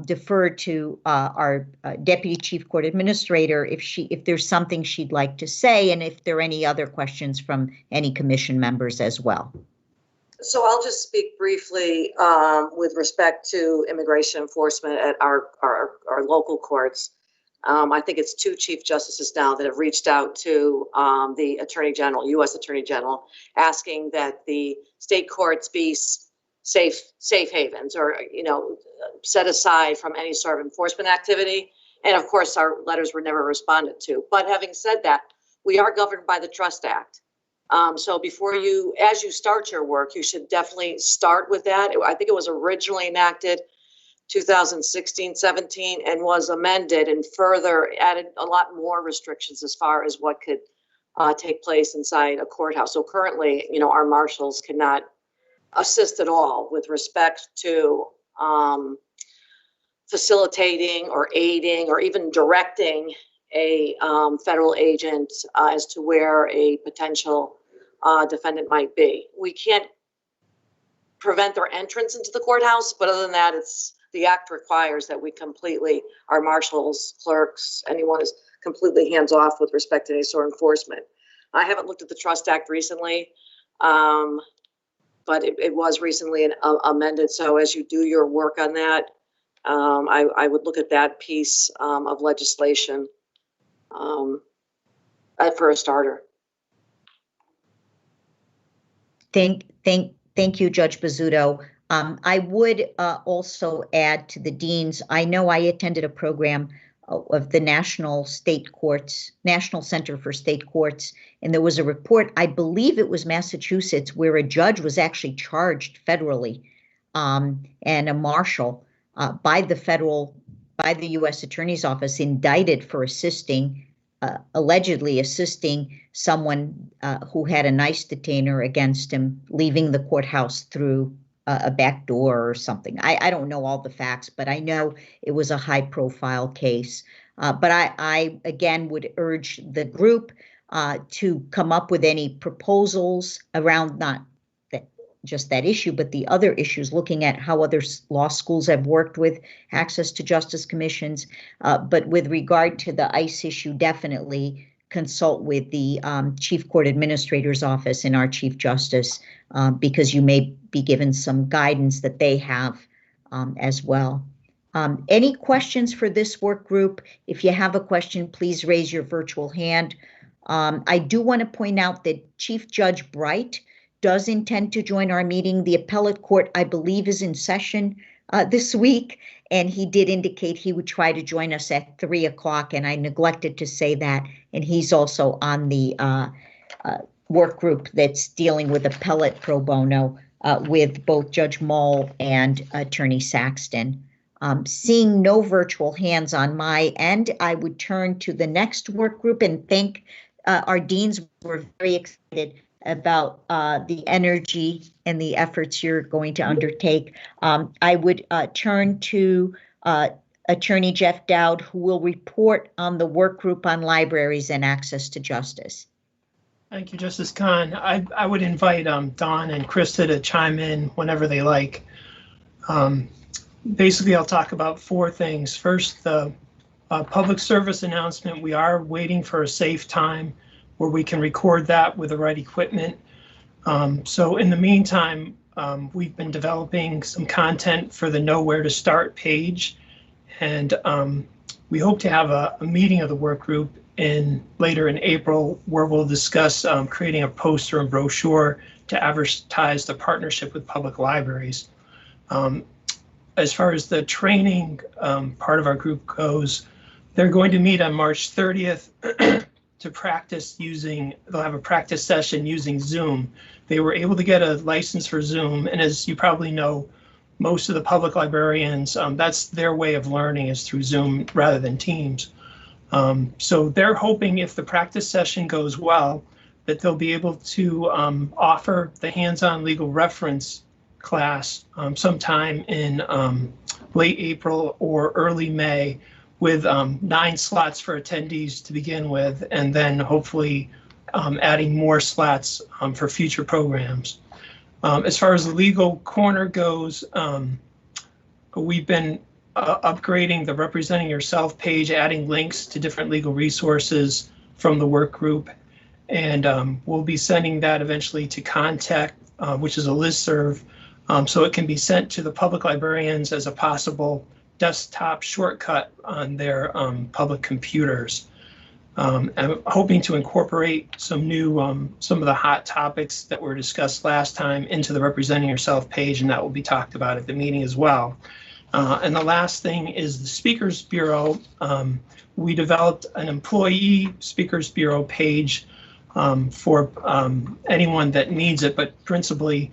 S1: defer to our Deputy Chief Court Administrator if there's something she'd like to say, and if there are any other questions from any commission members as well.
S20: So I'll just speak briefly with respect to immigration enforcement at our local courts. I think it's 2 Chief Justices now that have reached out to the Attorney General, U.S. Attorney General, asking that the state courts be safe havens, or set aside from any sort of enforcement activity. And of course, our letters were never responded to. But having said that, we are governed by the Trust Act. So as you start your work, you should definitely start with that. I think it was originally enacted 2016-17 and was amended and further added a lot more restrictions as far as what could take place inside a courthouse. So currently, our marshals cannot assist at all with respect to facilitating or aiding or even directing a federal agent as to where a potential defendant might be. We can't prevent their entrance into the courthouse, but other than that, the act requires that our marshals, clerks, anyone is completely hands off with respect to any sort of enforcement. I haven't looked at the Trust Act recently, but it was recently amended. So as you do your work on that, I would look at that piece of legislation for a starter.
S1: Thank you, Judge Bizzuto. I would also add to the deans. I know I attended a program of the National Center for State Courts, and there was a report, I believe it was Massachusetts, where a judge was actually charged federally and a marshal by the U.S. Attorney's Office, indicted for allegedly assisting someone who had a nice detainer against him, leaving the courthouse through a back door or something. I don't know all the facts, but I know it was a high profile case. But I again would urge the group to come up with any proposals around not just that issue, but the other issues, looking at how other law schools have worked with access to justice commissions. But with regard to the ICE issue, definitely consult with the Chief Court Administrator's Office and our Chief Justice, because you may be given some guidance that they have as well. Any questions for this work group? If you have a question, please raise your virtual hand. I do want to point out that Chief Judge Bright does intend to join our meeting. The appellate court, I believe, is in session this week, and he did indicate he would try to join us at 3 o'clock, and I neglected to say that. And he's also on the work group that's dealing with appellate pro bono with both Judge Mull and Attorney Saxton. Seeing no virtual hands on my end, I would turn to the next work group and thank our deans. We're very excited about the energy and the efforts you're going to undertake. I would turn to Attorney Jeff Dowd, who will report on the work group on libraries and access to justice.
S19: Thank you, Justice Khan. I would invite Dawn and Krista to chime in whenever they like. Basically, I'll talk about 4 things. First, the public service announcement. We are waiting for a safe time where we can record that with the right equipment. So in the meantime, we've been developing some content for the Know Where to Start page. And we hope to have a meeting of the work group later in April, where we'll discuss creating a poster and brochure to advertise the partnership with public libraries. As far as the training part of our group goes, they're going to meet on March 30th to practice they'll have a practice session using Zoom. They were able to get a license for Zoom, and as you probably know, most of the public librarians, that's their way of learning, is through Zoom rather than Teams. So they're hoping, if the practice session goes well, that they'll be able to offer the hands-on legal reference class sometime in late April or early May, with 9 slots for attendees to begin with, and then hopefully adding more slots for future programs. As far as the legal corner goes, we've been upgrading the Representing Yourself page, adding links to different legal resources from the work group. And we'll be sending that eventually to Contact, which is a listserv, so it can be sent to the public librarians as a possible desktop shortcut on their public computers. I'm hoping to incorporate some new, some of the hot topics that were discussed last time into the Representing Yourself page, and that will be talked about at the meeting as well. And the last thing is the Speakers Bureau. We developed an employee Speakers Bureau page for anyone that needs it, but principally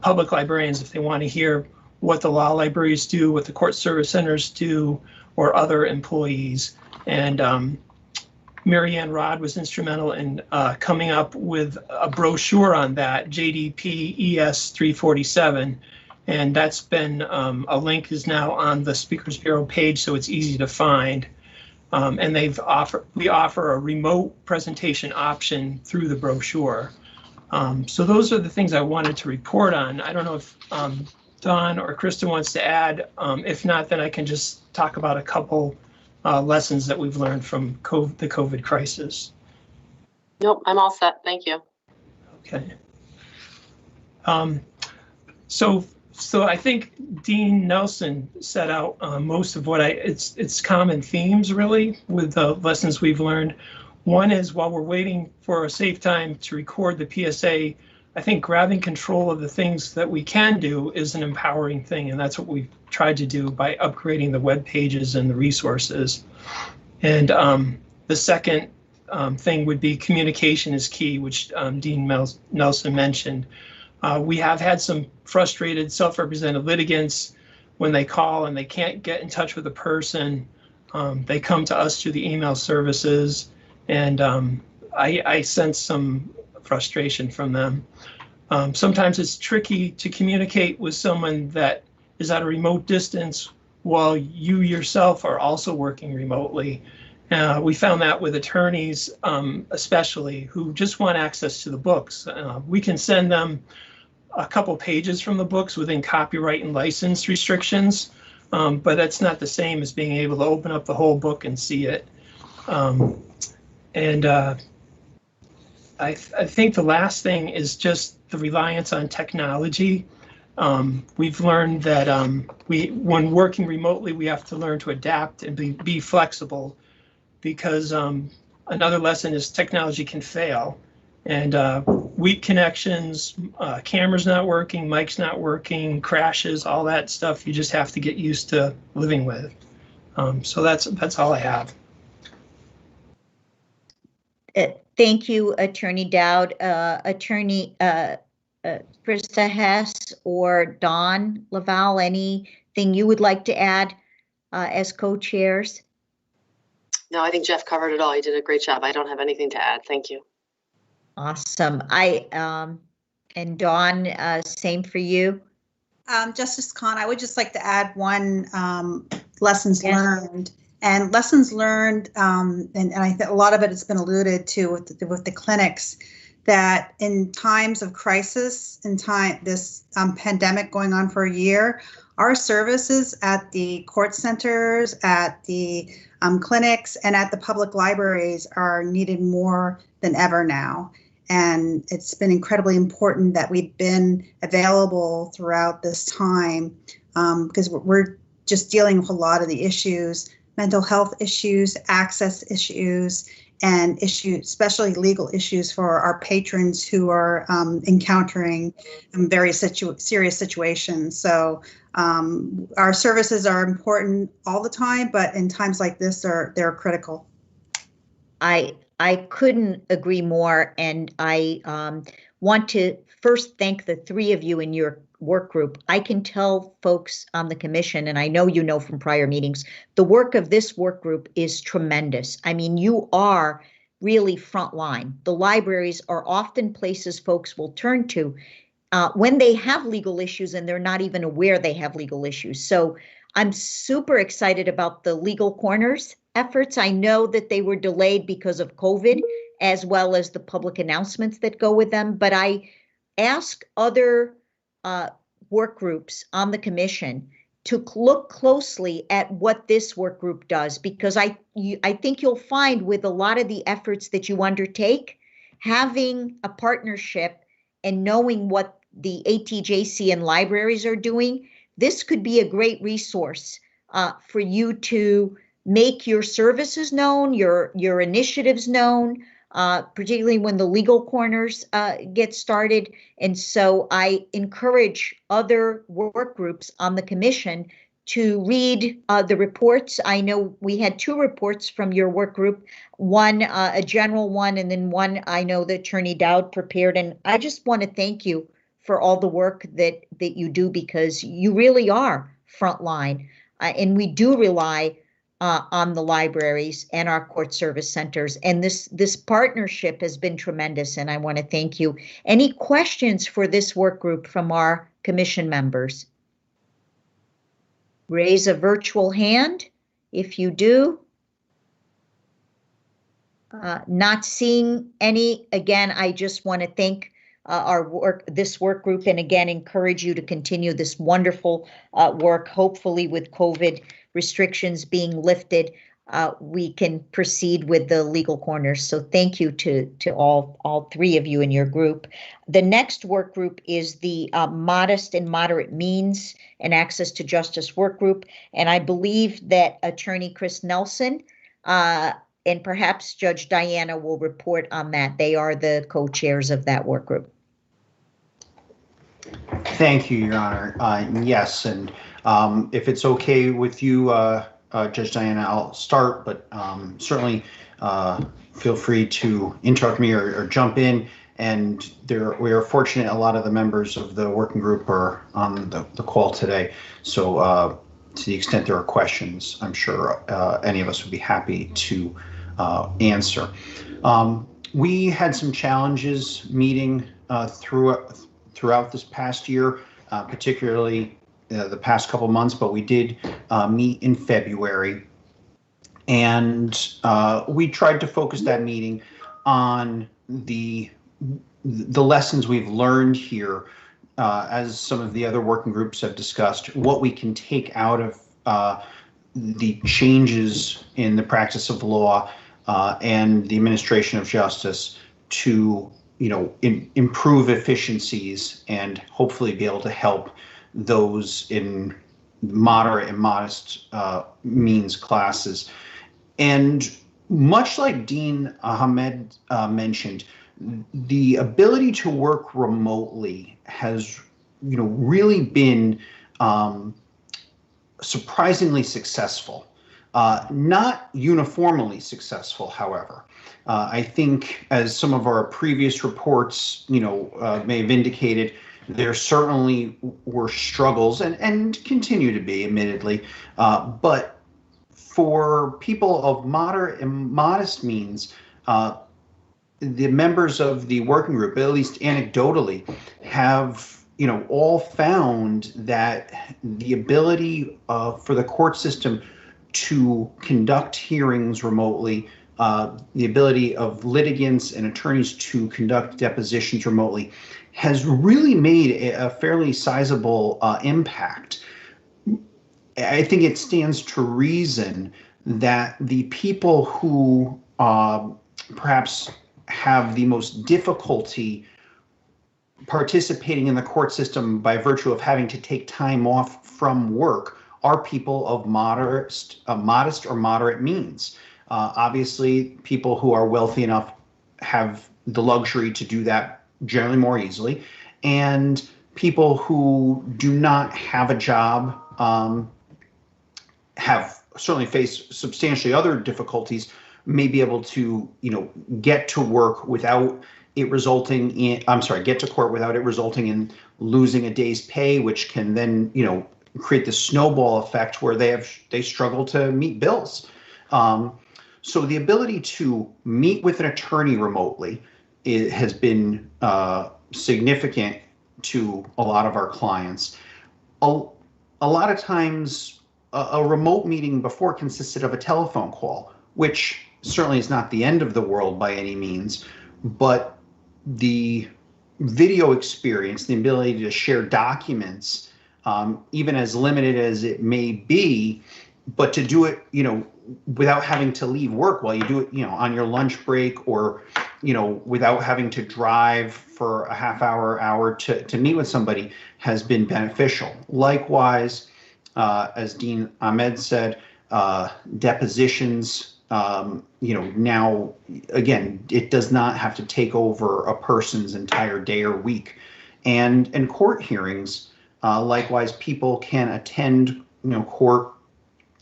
S19: public librarians if they want to hear what the law libraries do, what the court service centers do, or other employees. And Mary Ann Rod was instrumental in coming up with a brochure on that, JDP ES 347. And that's been, a link is now on the Speakers Bureau page, so it's easy to find. And we offer a remote presentation option through the brochure. So those are the things I wanted to report on. I don't know if Dawn or Krista wants to add. If not, then I can just talk about a couple lessons that we've learned from the COVID crisis.
S12: Nope, I'm all set. Thank you.
S19: Okay. So I think Dean Nelson set out most of what it's common themes really with the lessons we've learned. One is, while we're waiting for a safe time to record the PSA, I think grabbing control of the things that we can do is an empowering thing, and that's what we've tried to do by upgrading the web pages and the resources. And the second thing would be communication is key, which Dean Nelson mentioned. We have had some frustrated self-represented litigants when they call and they can't get in touch with a person. They come to us through the email services, and I sense some frustration from them. Sometimes it's tricky to communicate with someone that is at a remote distance while you yourself are also working remotely. We found that with attorneys, especially, who just want access to the books. We can send them a couple pages from the books within copyright and license restrictions, but that's not the same as being able to open up the whole book and see it. I think the last thing is just the reliance on technology. We've learned that when working remotely, we have to learn to adapt and be flexible, because another lesson is technology can fail. And weak connections, cameras not working, mics not working, crashes, all that stuff you just have to get used to living with. So that's all I have.
S1: Thank you, Attorney Dowd. Attorney Krista Hess or Dawn Laval, anything you would like to add as co-chairs?
S12: No, I think Jeff covered it all. He did a great job. I don't have anything to add. Thank you.
S1: Awesome. And Dawn, same for you.
S14: Justice Kahn, I would just like to add one lessons learned. And lessons learned, and I think a lot of it has been alluded to with the clinics, that in times of crisis, this pandemic going on for a year, our services at the court centers, at the clinics, and at the public libraries are needed more than ever now. And it's been incredibly important that we've been available throughout this time, because we're just dealing with a lot of the issues, mental health issues, access issues, and especially legal issues for our patrons who are encountering very serious situations. So our services are important all the time, but in times like this, they're critical.
S1: I couldn't agree more, and I want to first thank the three of you in your work group. I can tell folks on the commission, and I know you know from prior meetings, the work of this work group is tremendous. I mean, you are really frontline. The libraries are often places folks will turn to when they have legal issues and they're not even aware they have legal issues. So I'm super excited about the Legal Corners efforts. I know that they were delayed because of COVID, as well as the public announcements that go with them. But I ask other work groups on the commission to look closely at what this work group does, because I think you'll find with a lot of the efforts that you undertake, having a partnership and knowing what the ATJC and libraries are doing, this could be a great resource for you to make your services known, your initiatives known, particularly when the Legal Corners get started. And so I encourage other work groups on the commission to read the reports. I know we had 2 reports from your work group, one a general one, and then one I know that Attorney Dowd prepared. And I just want to thank you for all the work that you do, because you really are frontline, and we do rely on the libraries and our court service centers. And this partnership has been tremendous, and I want to thank you. Any questions for this work group from our commission members? Raise a virtual hand if you do. Not seeing any. Again, I just want to thank this work group, and again encourage you to continue this wonderful work. Hopefully, with COVID restrictions being lifted, we can proceed with the Legal Corners. So thank you to all 3 of you in your group. The next work group is the Modest and Moderate Means and Access to Justice work group, and I believe that Attorney Chris Nelson and perhaps Judge Diana will report on that. They are the co-chairs of that work group.
S15: Thank you, Your Honor. Yes, and if it's okay with you, Judge Diana, I'll start, but certainly feel free to interrupt me or jump in. And we are fortunate a lot of the members of the working group are on the call today. So to the extent there are questions, I'm sure any of us would be happy to answer. We had some challenges meeting throughout this past year, particularly the past couple months, but we did meet in February, and we tried to focus that meeting on the lessons we've learned here, as some of the other working groups have discussed, what we can take out of the changes in the practice of law and the administration of justice to improve efficiencies and hopefully be able to help those in moderate and modest means classes. And much like Dean Ahmed mentioned, the ability to work remotely has really been surprisingly successful. Not uniformly successful, however. I think, as some of our previous reports, may have indicated, there certainly were struggles and continue to be, admittedly. But for people of moderate and modest means, the members of the working group, at least anecdotally, have all found that the ability for the court system to conduct hearings remotely, the ability of litigants and attorneys to conduct depositions remotely, has really made a fairly sizable impact. I think it stands to reason that the people who perhaps have the most difficulty participating in the court system by virtue of having to take time off from work are people of modest or moderate means. Obviously, people who are wealthy enough have the luxury to do that generally more easily, and people who do not have a job have certainly faced substantially other difficulties, may be able to get to work without it resulting in, get to court without it resulting in losing a day's pay, which can then create this snowball effect where they struggle to meet bills. So the ability to meet with an attorney remotely has been significant to a lot of our clients. A lot of times, a remote meeting before consisted of a telephone call, which certainly is not the end of the world by any means, but the video experience, the ability to share documents, even as limited as it may be, but to do it, without having to leave work while you do it, on your lunch break, or, without having to drive for a half hour to meet with somebody, has been beneficial. Likewise, as Dean Ahmed said, depositions, now, again, it does not have to take over a person's entire day or week. And court hearings, likewise, people can attend, court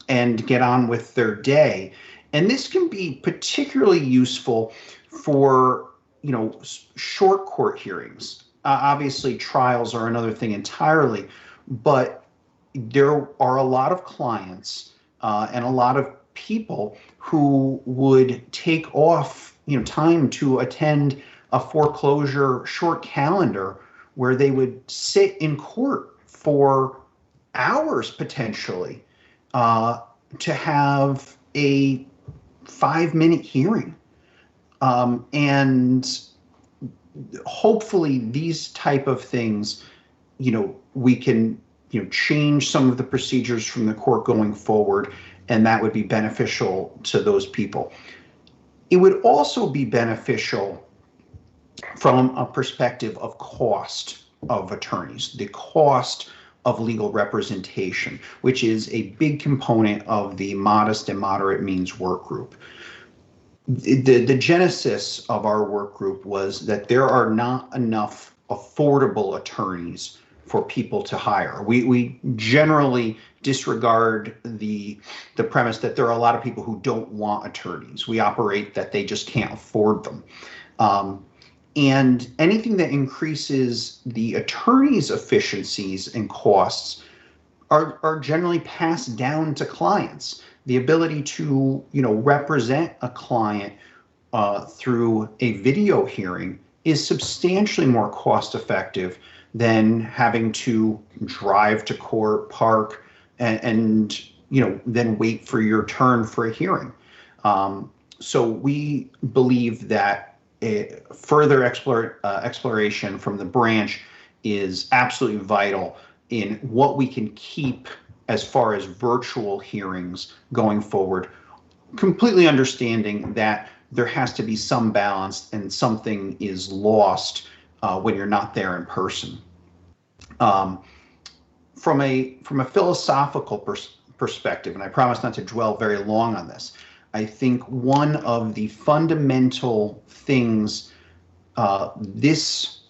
S15: and get on with their day. And this can be particularly useful for, short court hearings. Obviously, trials are another thing entirely, but there are a lot of clients and a lot of people who would take off, time to attend a foreclosure short calendar where they would sit in court for hours potentially to have a 5-minute hearing. And hopefully these type of things, we can, change some of the procedures from the court going forward, and that would be beneficial to those people. It would also be beneficial from a perspective of cost of attorneys, the cost of legal representation, which is a big component of the modest and moderate means work group. The genesis of our work group was that there are not enough affordable attorneys for people to hire. We generally disregard the premise that there are a lot of people who don't want attorneys. We operate that they just can't afford them. And anything that increases the attorney's efficiencies and costs are generally passed down to clients. The ability to, represent a client through a video hearing is substantially more cost effective than having to drive to court, park, and then wait for your turn for a hearing. So we believe that a further exploration from the branch is absolutely vital in what we can keep as far as virtual hearings going forward, completely understanding that there has to be some balance and something is lost when you're not there in person. From a philosophical perspective, and I promise not to dwell very long on this, I think one of the fundamental things this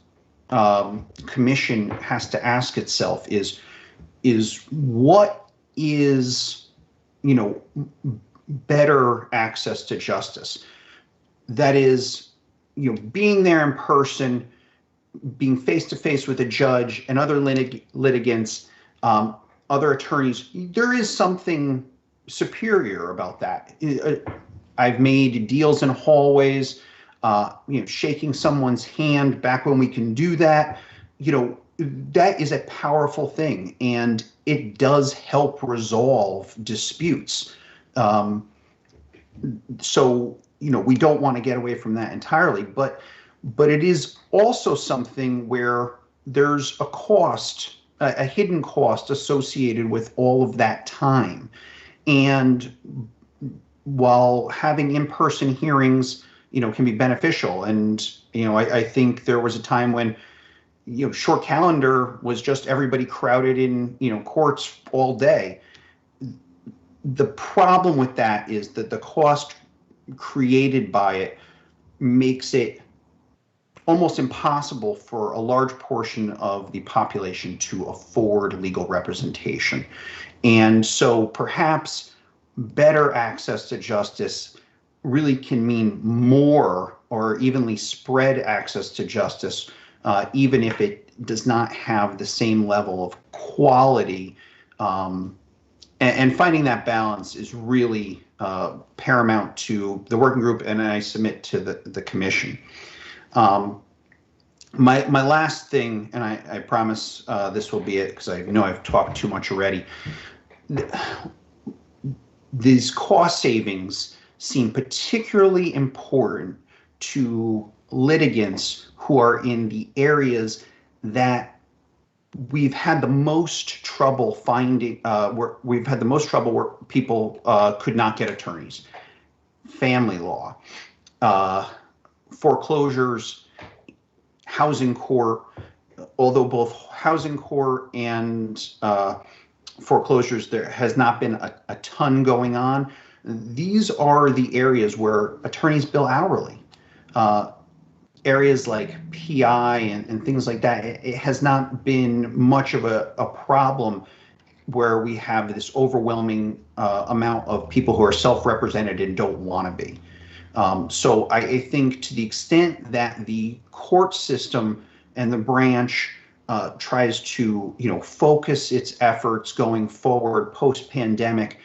S15: commission has to ask itself is what is, better access to justice? That is, being there in person, being face to face with a judge and other litigants, other attorneys. There is something superior about that. I've made deals in hallways, shaking someone's hand back when we can do that. That is a powerful thing, and it does help resolve disputes. So, we don't want to get away from that entirely, but it is also something where there's a cost, a hidden cost associated with all of that time. And while having in-person hearings, can be beneficial, and, I think there was a time when, short calendar was just everybody crowded in, courts all day. The problem with that is that the cost created by it makes it almost impossible for a large portion of the population to afford legal representation. And so perhaps better access to justice really can mean more or evenly spread access to justice, even if it does not have the same level of quality. And finding that balance is really paramount to the working group, and I submit to the commission. My last thing, and I promise this will be it because I know I've talked too much already. These cost savings seem particularly important to litigants who are in the areas that we've had the most trouble finding, where people could not get attorneys. Family law, foreclosures, housing court, although both housing court and foreclosures, there has not been a ton going on. These are the areas where attorneys bill hourly. Areas like PI and things like that, it has not been much of a problem where we have this overwhelming amount of people who are self-represented and don't want to be. So I think to the extent that the court system and the branch tries to, focus its efforts going forward post-pandemic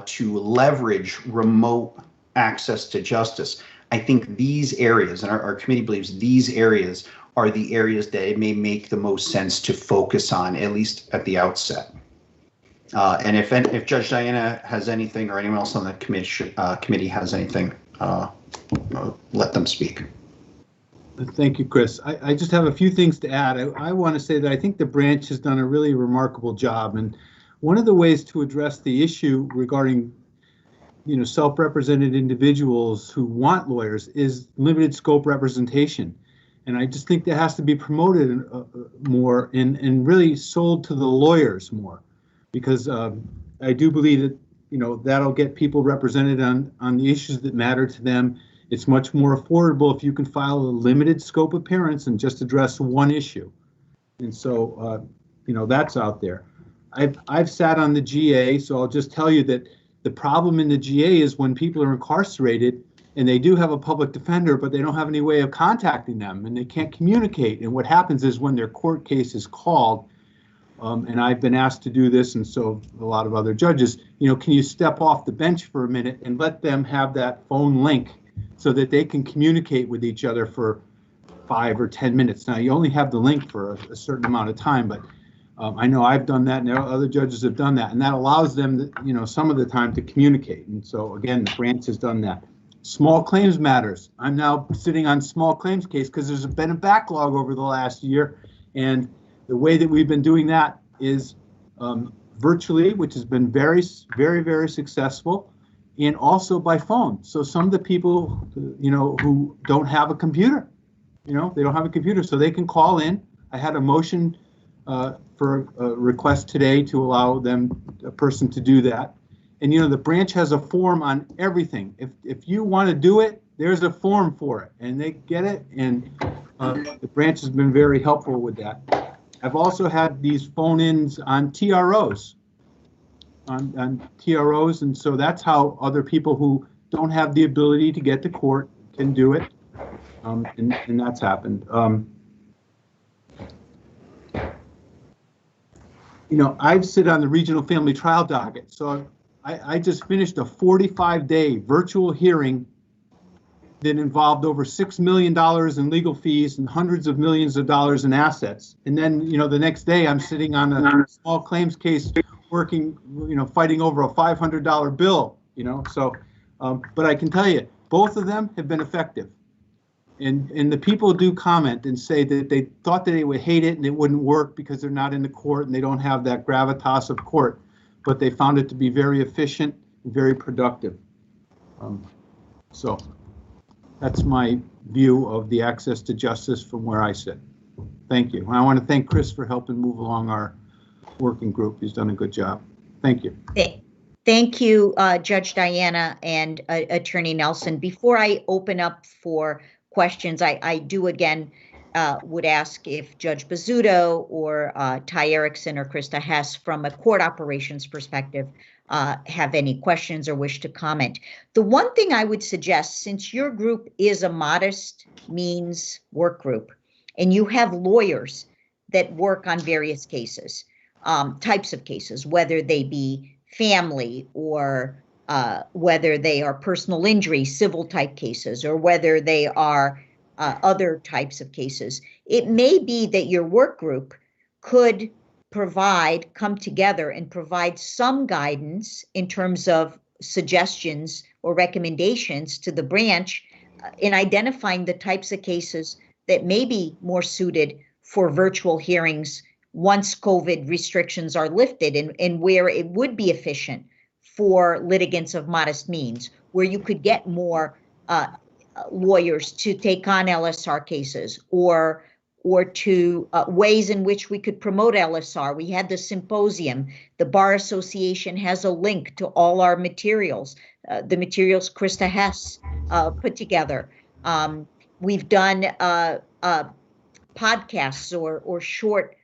S15: to leverage remote access to justice, I think these areas, and our committee believes these areas are the areas that it may make the most sense to focus on, at least at the outset. And if Judge Diana has anything or anyone else on the committee has anything, let them speak.
S3: Thank you, Chris. I just have a few things to add. I want to say that I think the branch has done a really remarkable job. And one of the ways to address the issue regarding self-represented individuals who want lawyers is limited scope representation. And I just think that has to be promoted more and really sold to the lawyers more, because I do believe that, that'll get people represented on the issues that matter to them. It's much more affordable if you can file a limited scope appearance and just address one issue. And so, that's out there. I've sat on the GA, so I'll just tell you that the problem in the GA is when people are incarcerated and they do have a public defender, but they don't have any way of contacting them and they can't communicate. And what happens is when their court case is called, and I've been asked to do this, and so a lot of other judges, can you step off the bench for a minute and let them have that phone link so that they can communicate with each other for 5 or 10 minutes. Now, you only have the link for a certain amount of time, but I know I've done that and other judges have done that, and that allows them, some of the time to communicate. And so, again, the branch has done that. Small claims matters. I'm now sitting on small claims case because there's been a backlog over the last year, and the way that we've been doing that is virtually, which has been very, very, very successful, and also by phone. So some of the people, who don't have a computer, they don't have a computer, so they can call in. I had a motion for a request today to allow a person to do that. And, the branch has a form on everything. If you want to do it, there's a form for it, and they get it. And the branch has been very helpful with that. I've also had these phone-ins on TROs, and so that's how other people who don't have the ability to get to court can do it, and that's happened. I've sit on the regional family trial docket, so I just finished a 45-day virtual hearing that involved over $6 million in legal fees and hundreds of millions of dollars in assets. And then, the next day I'm sitting on a small claims case working, fighting over a $500 bill, so, but I can tell you, both of them have been effective. And the people do comment and say that they thought that they would hate it and it wouldn't work because they're not in the court and they don't have that gravitas of court, but they found it to be very efficient and very productive. So that's my view of the access to justice from where I sit. Thank you. And I want to thank Chris for helping move along our working group. He's done a good job. Thank you.
S1: Thank you, Judge Diana and Attorney Nelson. Before I open up for questions, I do again would ask if Judge Bizzuto or Ty Erickson or Krista Hess from a court operations perspective have any questions or wish to comment. The one thing I would suggest, since your group is a modest means work group and you have lawyers that work on various cases, types of cases, whether they be family or whether they are personal injury, civil type cases, or whether they are other types of cases. it may be that your work group could come together and provide some guidance in terms of suggestions or recommendations to the branch in identifying the types of cases that may be more suited for virtual hearings once COVID restrictions are lifted, and where it would be efficient for litigants of modest means, where you could get more lawyers to take on LSR cases, or to ways in which we could promote LSR. We had the symposium. The Bar Association has a link to all our materials, the materials Krista Hess put together. We've done podcasts or short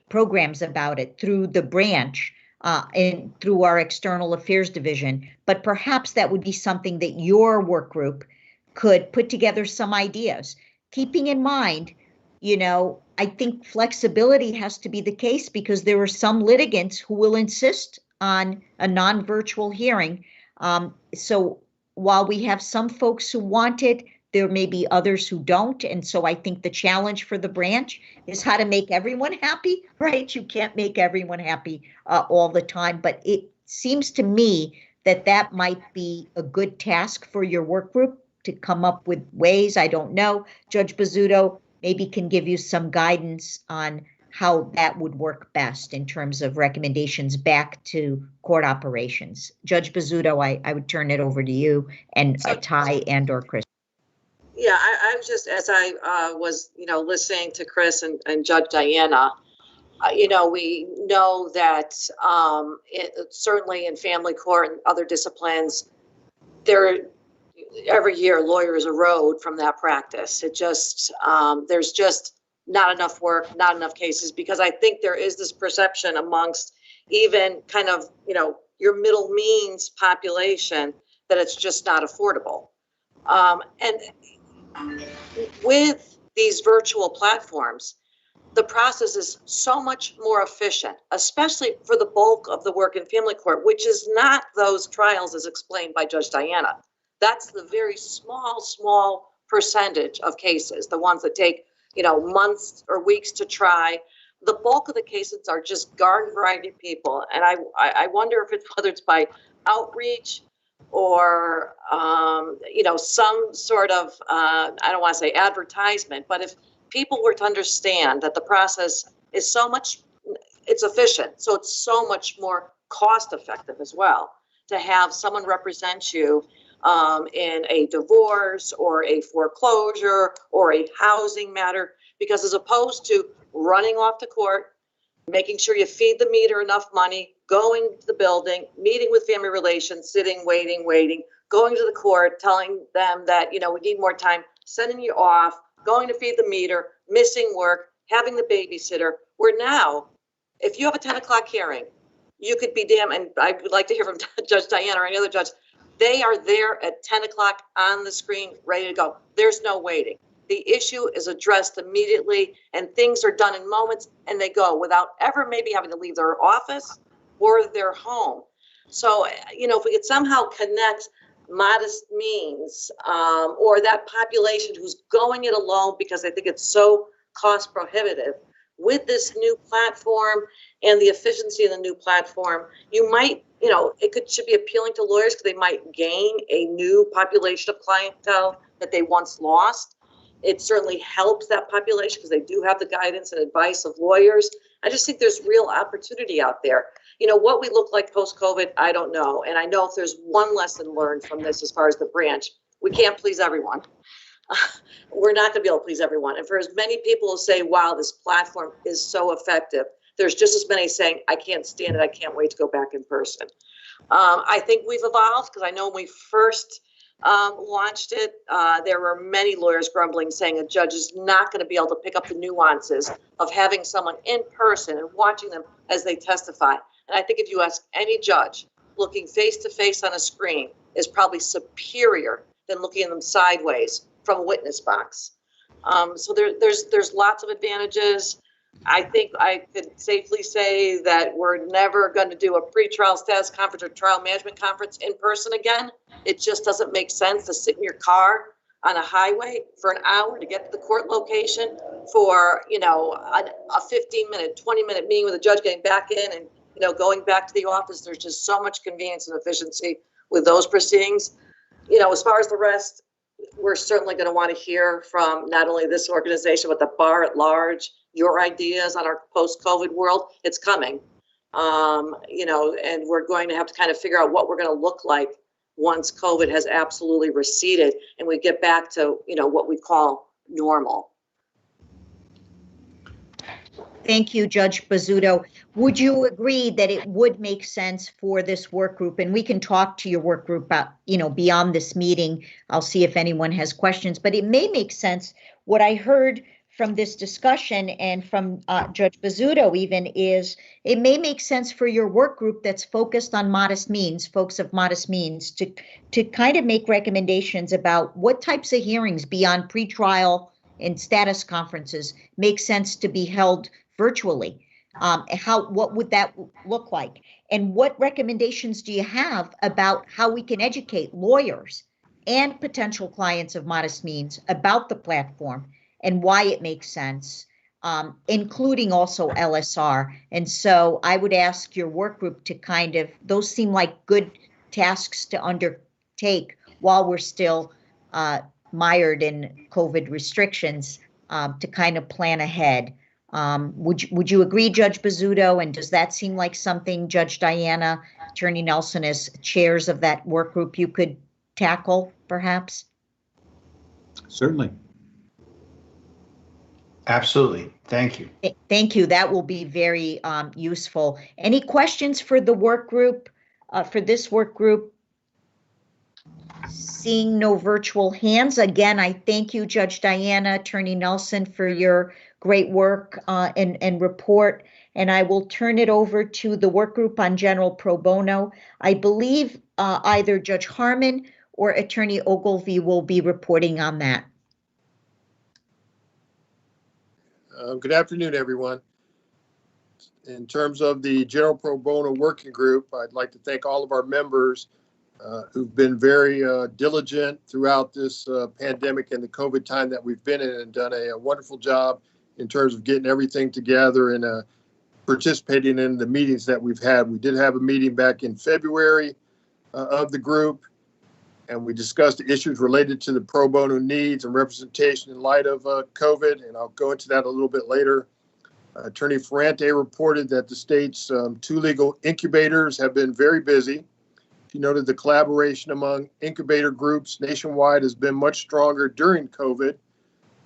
S1: programs about it through the branch and through our external affairs division. But perhaps that would be something that your work group could put together some ideas. Keeping in mind, I think flexibility has to be the case, because there are some litigants who will insist on a non-virtual hearing. So while we have some folks who want it, there may be others who don't. And so I think the challenge for the branch is how to make everyone happy, right? You can't make everyone happy all the time, but it seems to me that might be a good task for your work group to come up with ways. I don't know. Judge Bizzuto maybe can give you some guidance on how that would work best in terms of recommendations back to court operations. Judge Bizzuto, I would turn it over to you, and Ty and or Chris.
S20: Yeah, I was just, as I was, listening to Chris and Judge Diana, we know that certainly in family court and other disciplines, every year lawyers erode from that practice. It just, there's just not enough work, not enough cases, because I think there is this perception amongst even kind of, your middle means population that it's just not affordable. And with these virtual platforms, the process is so much more efficient, especially for the bulk of the work in family court, which is not those trials as explained by Judge Diana. That's the very small percentage of cases, the ones that take, months or weeks to try. The bulk of the cases are just garden variety people. And I wonder whether it's by outreach or, some sort of, I don't want to say advertisement, but if people were to understand that the process is it's efficient, so it's so much more cost effective as well to have someone represent you in a divorce or a foreclosure or a housing matter, because as opposed to running off to court, making sure you feed the meter enough money, going to the building, meeting with family relations, sitting, waiting, going to the court, telling them that, we need more time, sending you off, going to feed the meter, missing work, having the babysitter. Where now, if you have a 10 o'clock hearing, you could be and I would like to hear from Judge Diana or any other judge, they are there at 10 o'clock on the screen, ready to go. There's no waiting. The issue is addressed immediately and things are done in moments and they go without ever maybe having to leave their office or their home. So, if we could somehow connect modest means or that population who's going it alone because they think it's so cost prohibitive with this new platform and the efficiency of the new platform, you might, should be appealing to lawyers because they might gain a new population of clientele that they once lost. It certainly helps that population because they do have the guidance and advice of lawyers. I just think there's real opportunity out there. What we look like post-COVID, I don't know. And I know if there's one lesson learned from this as far as the branch, we can't please everyone. We're not going to be able to please everyone. And for as many people who say, wow, this platform is so effective, there's just as many saying, I can't stand it. I can't wait to go back in person. I think we've evolved because I know when we first launched it, there were many lawyers grumbling, saying a judge is not going to be able to pick up the nuances of having someone in person and watching them as they testify. And I think if you ask any judge, looking face to face on a screen is probably superior than looking at them sideways from a witness box. So there's lots of advantages. I think I could safely say that we're never going to do a pretrial status conference or trial management conference in person again. It just doesn't make sense to sit in your car on a highway for an hour to get to the court location for, you know, a 15-minute, 20-minute meeting with a judge, getting back in and, you know, going back to the office. There's just so much convenience and efficiency with those proceedings. You know, as far as the rest, we're certainly going to want to hear from not only this organization, but the bar at large, your ideas on our post-COVID world. It's coming. You know, and we're going to have to kind of figure out what we're going to look like once COVID has absolutely receded and we get back to, you know, what we call normal.
S1: Thank you, Judge Bizzuto. Would you agree that it would make sense for this work group, and we can talk to your work group about, you know, beyond this meeting, I'll see if anyone has questions, but it may make sense. What I heard from this discussion and from Judge Bizzuto even is it may make sense for your work group that's focused on modest means, folks of modest means, to kind of make recommendations about what types of hearings beyond pretrial and status conferences make sense to be held virtually. What would that look like? And what recommendations do you have about how we can educate lawyers and potential clients of modest means about the platform and why it makes sense, including also LSR? And so I would ask your work group to kind of, those seem like good tasks to undertake while we're still mired in COVID restrictions, to kind of plan ahead. Would you agree, Judge Bizzuto? And does that seem like something, Judge Diana, Attorney Nelson, as chairs of that work group, you could tackle, perhaps?
S3: Certainly.
S15: Absolutely. Thank you.
S1: Thank you. That will be very useful. Any questions for the work group, for this work group? Seeing no virtual hands, again, I thank you, Judge Diana, Attorney Nelson, for your great work and report. And I will turn it over to the work group on general pro bono. I believe either Judge Harmon or Attorney Ogilvie will be reporting on that.
S4: Good afternoon, everyone. In terms of the general pro bono working group, I'd like to thank all of our members who've been very diligent throughout this pandemic and the COVID time that we've been in, and done a wonderful job in terms of getting everything together and participating in the meetings that we've had. We did have a meeting back in February of the group, and we discussed the issues related to the pro bono needs and representation in light of COVID, and I'll go into that a little bit later. Attorney Ferrante reported that the state's 2 legal incubators have been very busy. She noted the collaboration among incubator groups nationwide has been much stronger during COVID.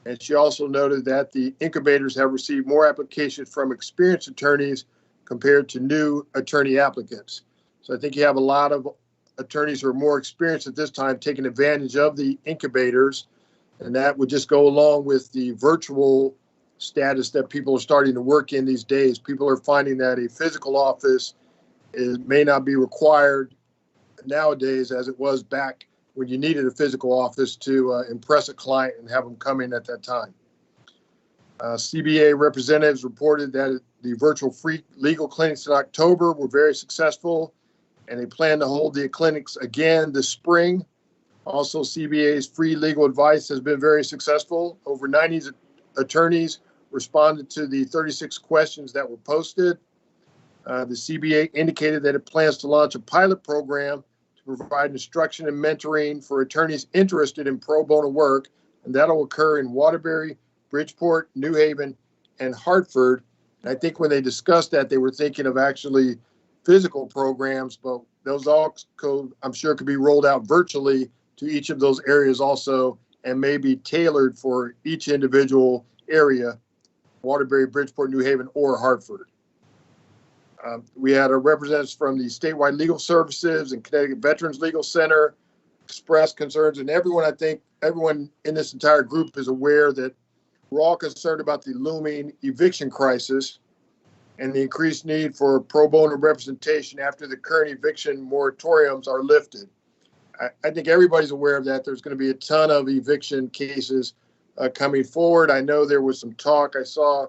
S4: And she also noted that the incubators have received more applications from experienced attorneys compared to new attorney applicants. So I think you have a lot of attorneys who are more experienced at this time taking advantage of the incubators. And that would just go along with the virtual status that people are starting to work in these days. People are finding that a physical office may not be required nowadays as it was back when you needed a physical office to impress a client and have them come in at that time. CBA representatives reported that the virtual free legal clinics in October were very successful, and they plan to hold the clinics again this spring. Also, CBA's free legal advice has been very successful. Over 90 attorneys responded to the 36 questions that were posted. The CBA indicated that it plans to launch a pilot program to provide instruction and mentoring for attorneys interested in pro bono work, and that'll occur in Waterbury, Bridgeport, New Haven, and Hartford. And I think when they discussed that, they were thinking of actually physical programs, but those also, I'm sure, could be rolled out virtually to each of those areas also, and may be tailored for each individual area, Waterbury, Bridgeport, New Haven, or Hartford. We had a representative from the statewide legal services and Connecticut Veterans Legal Center express concerns, and I think everyone in this entire group is aware that we're all concerned about the looming eviction crisis and the increased need for pro bono representation after the current eviction moratoriums are lifted. I think everybody's aware of that. There's going to be a ton of eviction cases coming forward. I know there was some talk I saw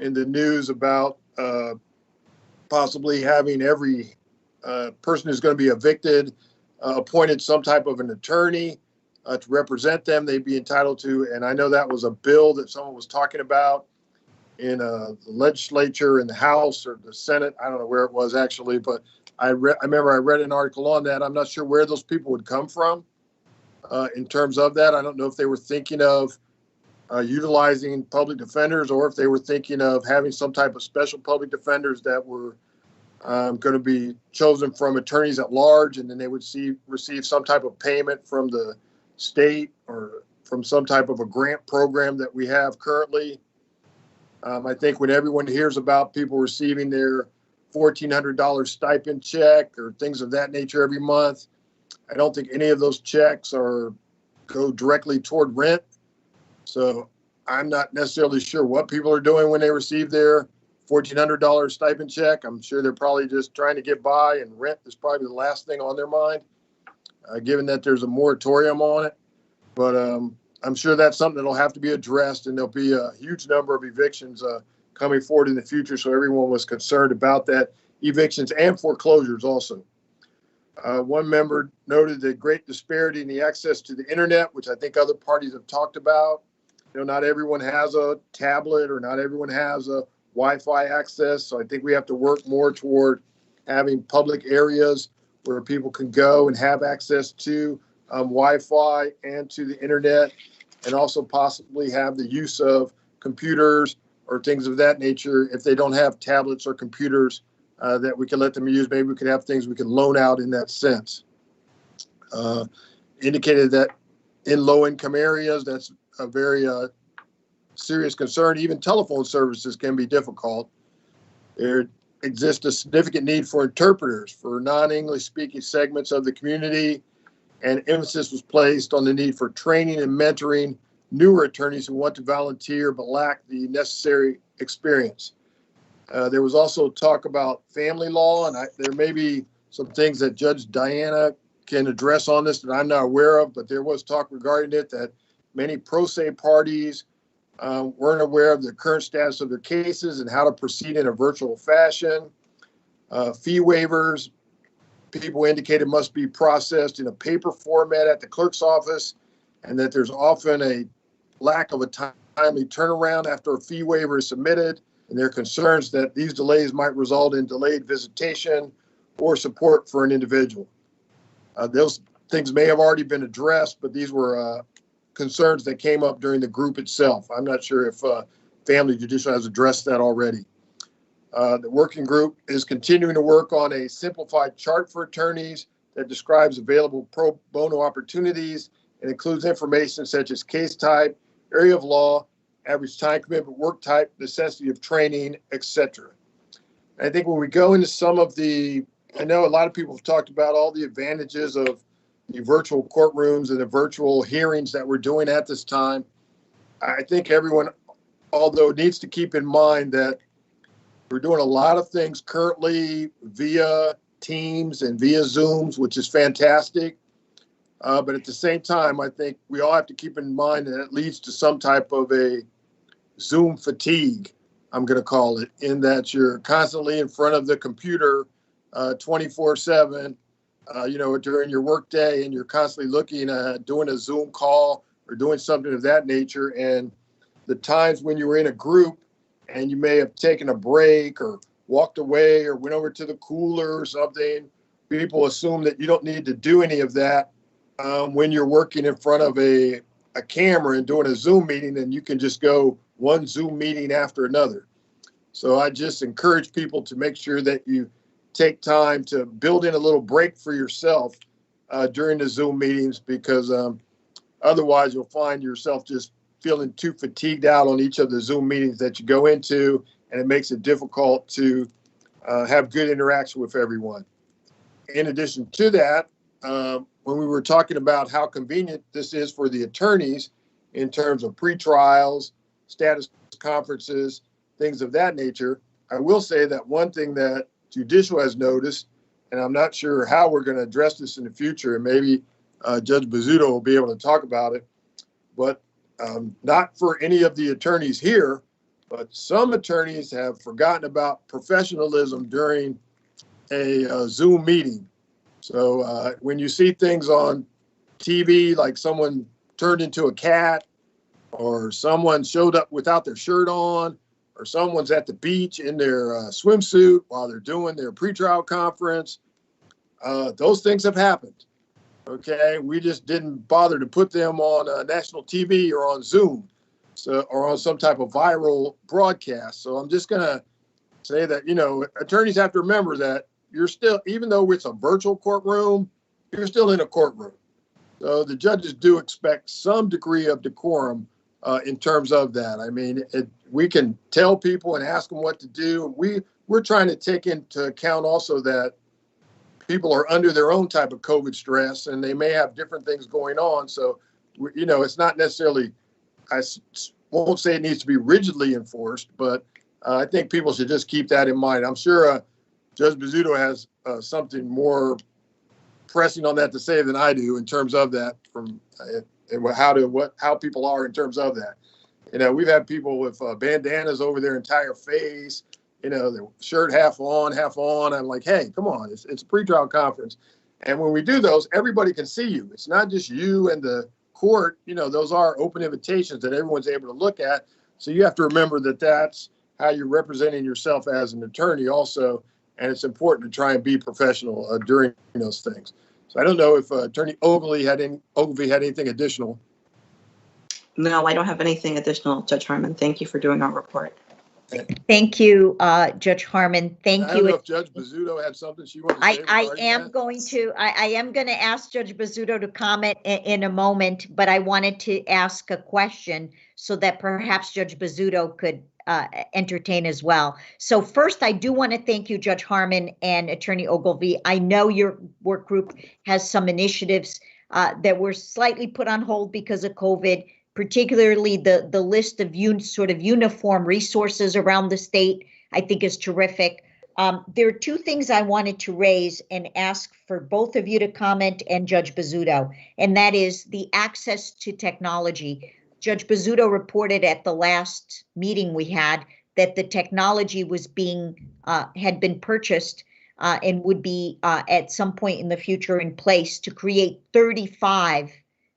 S4: in the news about possibly having every person who's going to be evicted appointed some type of an attorney. to represent them, they'd be entitled to. And I know that was a bill that someone was talking about in the legislature, in the House or the Senate. I don't know where it was actually, but I remember I read an article on that. I'm not sure where those people would come from in terms of that. I don't know if they were thinking of utilizing public defenders, or if they were thinking of having some type of special public defenders that were going to be chosen from attorneys at large, and then they would receive some type of payment from the state or from some type of a grant program that we have currently. I think when everyone hears about people receiving their $1,400 stipend check or things of that nature every month, I don't think any of those checks go directly toward rent. So I'm not necessarily sure what people are doing when they receive their $1,400 stipend check. I'm sure they're probably just trying to get by, and rent is probably the last thing on their mind, given that there's a moratorium on it. But I'm sure that's something that'll have to be addressed, and there'll be a huge number of evictions coming forward in the future. So everyone was concerned about that, evictions and foreclosures also. One member noted the great disparity in the access to the internet, which I think other parties have talked about. You know, not everyone has a tablet, or not everyone has a Wi-Fi access. So I think we have to work more toward having public areas where people can go and have access to Wi-Fi and to the internet, and also possibly have the use of computers or things of that nature. If they don't have tablets or computers that we can let them use, maybe we could have things we can loan out in that sense. Indicated that in low-income areas, that's a very serious concern. Even telephone services can be difficult. There exists a significant need for interpreters for non-English speaking segments of the community, and emphasis was placed on the need for training and mentoring newer attorneys who want to volunteer but lack the necessary experience. There was also talk about family law, and there may be some things that Judge Diana can address on this that I'm not aware of, but there was talk regarding it that many pro se parties weren't aware of the current status of their cases and how to proceed in a virtual fashion. Fee waivers, people indicated, must be processed in a paper format at the clerk's office, and that there's often a lack of a timely turnaround after a fee waiver is submitted. And there are concerns that these delays might result in delayed visitation or support for an individual. Those things may have already been addressed, but these were concerns that came up during the group itself. I'm not sure if Family Judicial has addressed that already. The working group is continuing to work on a simplified chart for attorneys that describes available pro bono opportunities and includes information such as case type, area of law, average time commitment, work type, necessity of training, etc. I think when we go into some of I know a lot of people have talked about all the advantages of the virtual courtrooms and the virtual hearings that we're doing at this time. I think everyone, although, needs to keep in mind that we're doing a lot of things currently via Teams and via Zooms, which is fantastic. But at the same time, I think we all have to keep in mind that it leads to some type of a Zoom fatigue, I'm going to call it, in that you're constantly in front of the computer 24/7, during your workday, and you're constantly looking at doing a Zoom call or doing something of that nature. And the times when you were in a group and you may have taken a break or walked away or went over to the cooler or something, people assume that you don't need to do any of that when you're working in front of a camera and doing a Zoom meeting, and you can just go one Zoom meeting after another. So I just encourage people to make sure that you take time to build in a little break for yourself during the Zoom meetings, because otherwise you'll find yourself just feeling too fatigued out on each of the Zoom meetings that you go into, and it makes it difficult to have good interaction with everyone. In addition to that, when we were talking about how convenient this is for the attorneys in terms of pre-trials, status conferences, things of that nature, I will say that one thing that Judicial has noticed, and I'm not sure how we're going to address this in the future, and maybe Judge Bizzuto will be able to talk about it, but not for any of the attorneys here, but some attorneys have forgotten about professionalism during a Zoom meeting. So when you see things on TV, like someone turned into a cat, or someone showed up without their shirt on, or someone's at the beach in their swimsuit while they're doing their pretrial conference. Those things have happened. Okay, we just didn't bother to put them on national TV or on Zoom, or on some type of viral broadcast. So I'm just gonna say that, attorneys have to remember that you're still, even though it's a virtual courtroom, you're still in a courtroom. So the judges do expect some degree of decorum in terms of that. I mean, we can tell people and ask them what to do. We're trying to take into account also that people are under their own type of COVID stress, and they may have different things going on. So, it's not necessarily, I won't say it needs to be rigidly enforced, but I think people should just keep that in mind. I'm sure Judge Bizzuto has something more pressing on that to say than I do in terms of that, from how people are in terms of that. We've had people with bandanas over their entire face, their shirt half on. I'm like, hey, come on, it's a pretrial conference. And when we do those, everybody can see you. It's not just you and the court. Those are open invitations that everyone's able to look at. So you have to remember that that's how you're representing yourself as an attorney also. And it's important to try and be professional during those things. So I don't know if Attorney Ogilvie had anything additional.
S16: No, I don't have anything additional, Judge Harmon. Thank you for doing our report.
S1: Thank you, Judge Harmon. Thank you.
S4: I don't know if Judge Bizzuto had something she wanted to say.
S1: I am going to ask Judge Bizzuto to comment in a moment, but I wanted to ask a question so that perhaps Judge Bizzuto could entertain as well. So first, I do want to thank you, Judge Harmon and Attorney Ogilvie. I know your work group has some initiatives that were slightly put on hold because of COVID, particularly the list of sort of uniform resources around the state, I think is terrific. There are two things I wanted to raise and ask for both of you to comment and Judge Bizzuto, and that is the access to technology. Judge Bizzuto reported at the last meeting we had that the technology was had been purchased and would be at some point in the future in place to create 35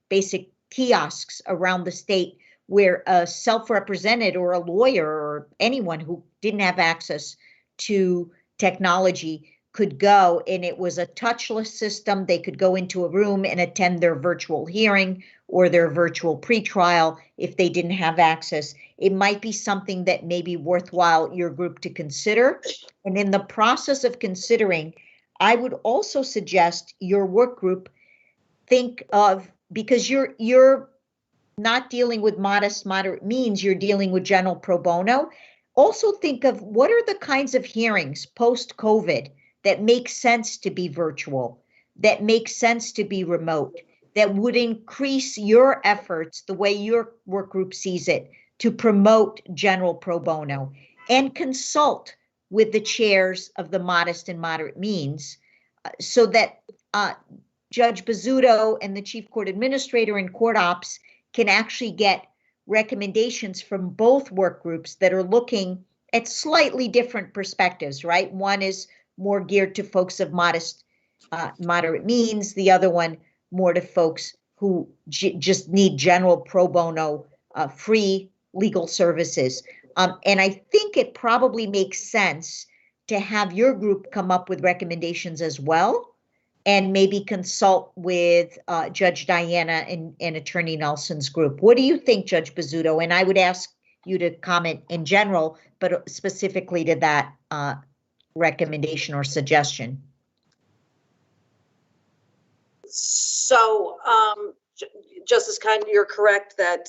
S1: basic kiosks around the state where a self-represented or a lawyer or anyone who didn't have access to technology could go, and it was a touchless system. They could go into a room and attend their virtual hearing or their virtual pretrial if they didn't have access. It might be something that may be worthwhile your group to consider. And in the process of considering, I would also suggest your work group think of, because you're not dealing with moderate means, you're dealing with general pro bono. Also think of what are the kinds of hearings post-COVID that make sense to be virtual, that make sense to be remote, that would increase your efforts the way your work group sees it to promote general pro bono, and consult with the chairs of the modest and moderate means so that Judge Bizzuto and the Chief Court Administrator and Court Ops can actually get recommendations from both work groups that are looking at slightly different perspectives, right? One is more geared to folks of moderate means, the other one more to folks who just need general pro bono free legal services. And I think it probably makes sense to have your group come up with recommendations as well, and maybe consult with Judge Diana and Attorney Nelson's group. What do you think, Judge Bizzuto? And I would ask you to comment in general, but specifically to that recommendation or suggestion.
S20: So, Justice Khan, you're correct that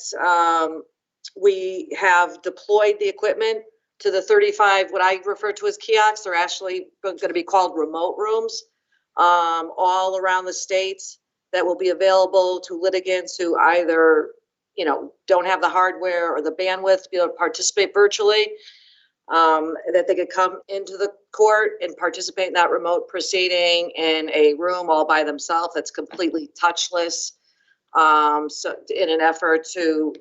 S20: we have deployed the equipment to the 35, what I refer to as kiosks. They're actually going to be called remote rooms all around the state that will be available to litigants who either, don't have the hardware or the bandwidth to be able to participate virtually, that they could come into the court and participate in that remote proceeding in a room all by themselves that's completely touchless. So in an effort to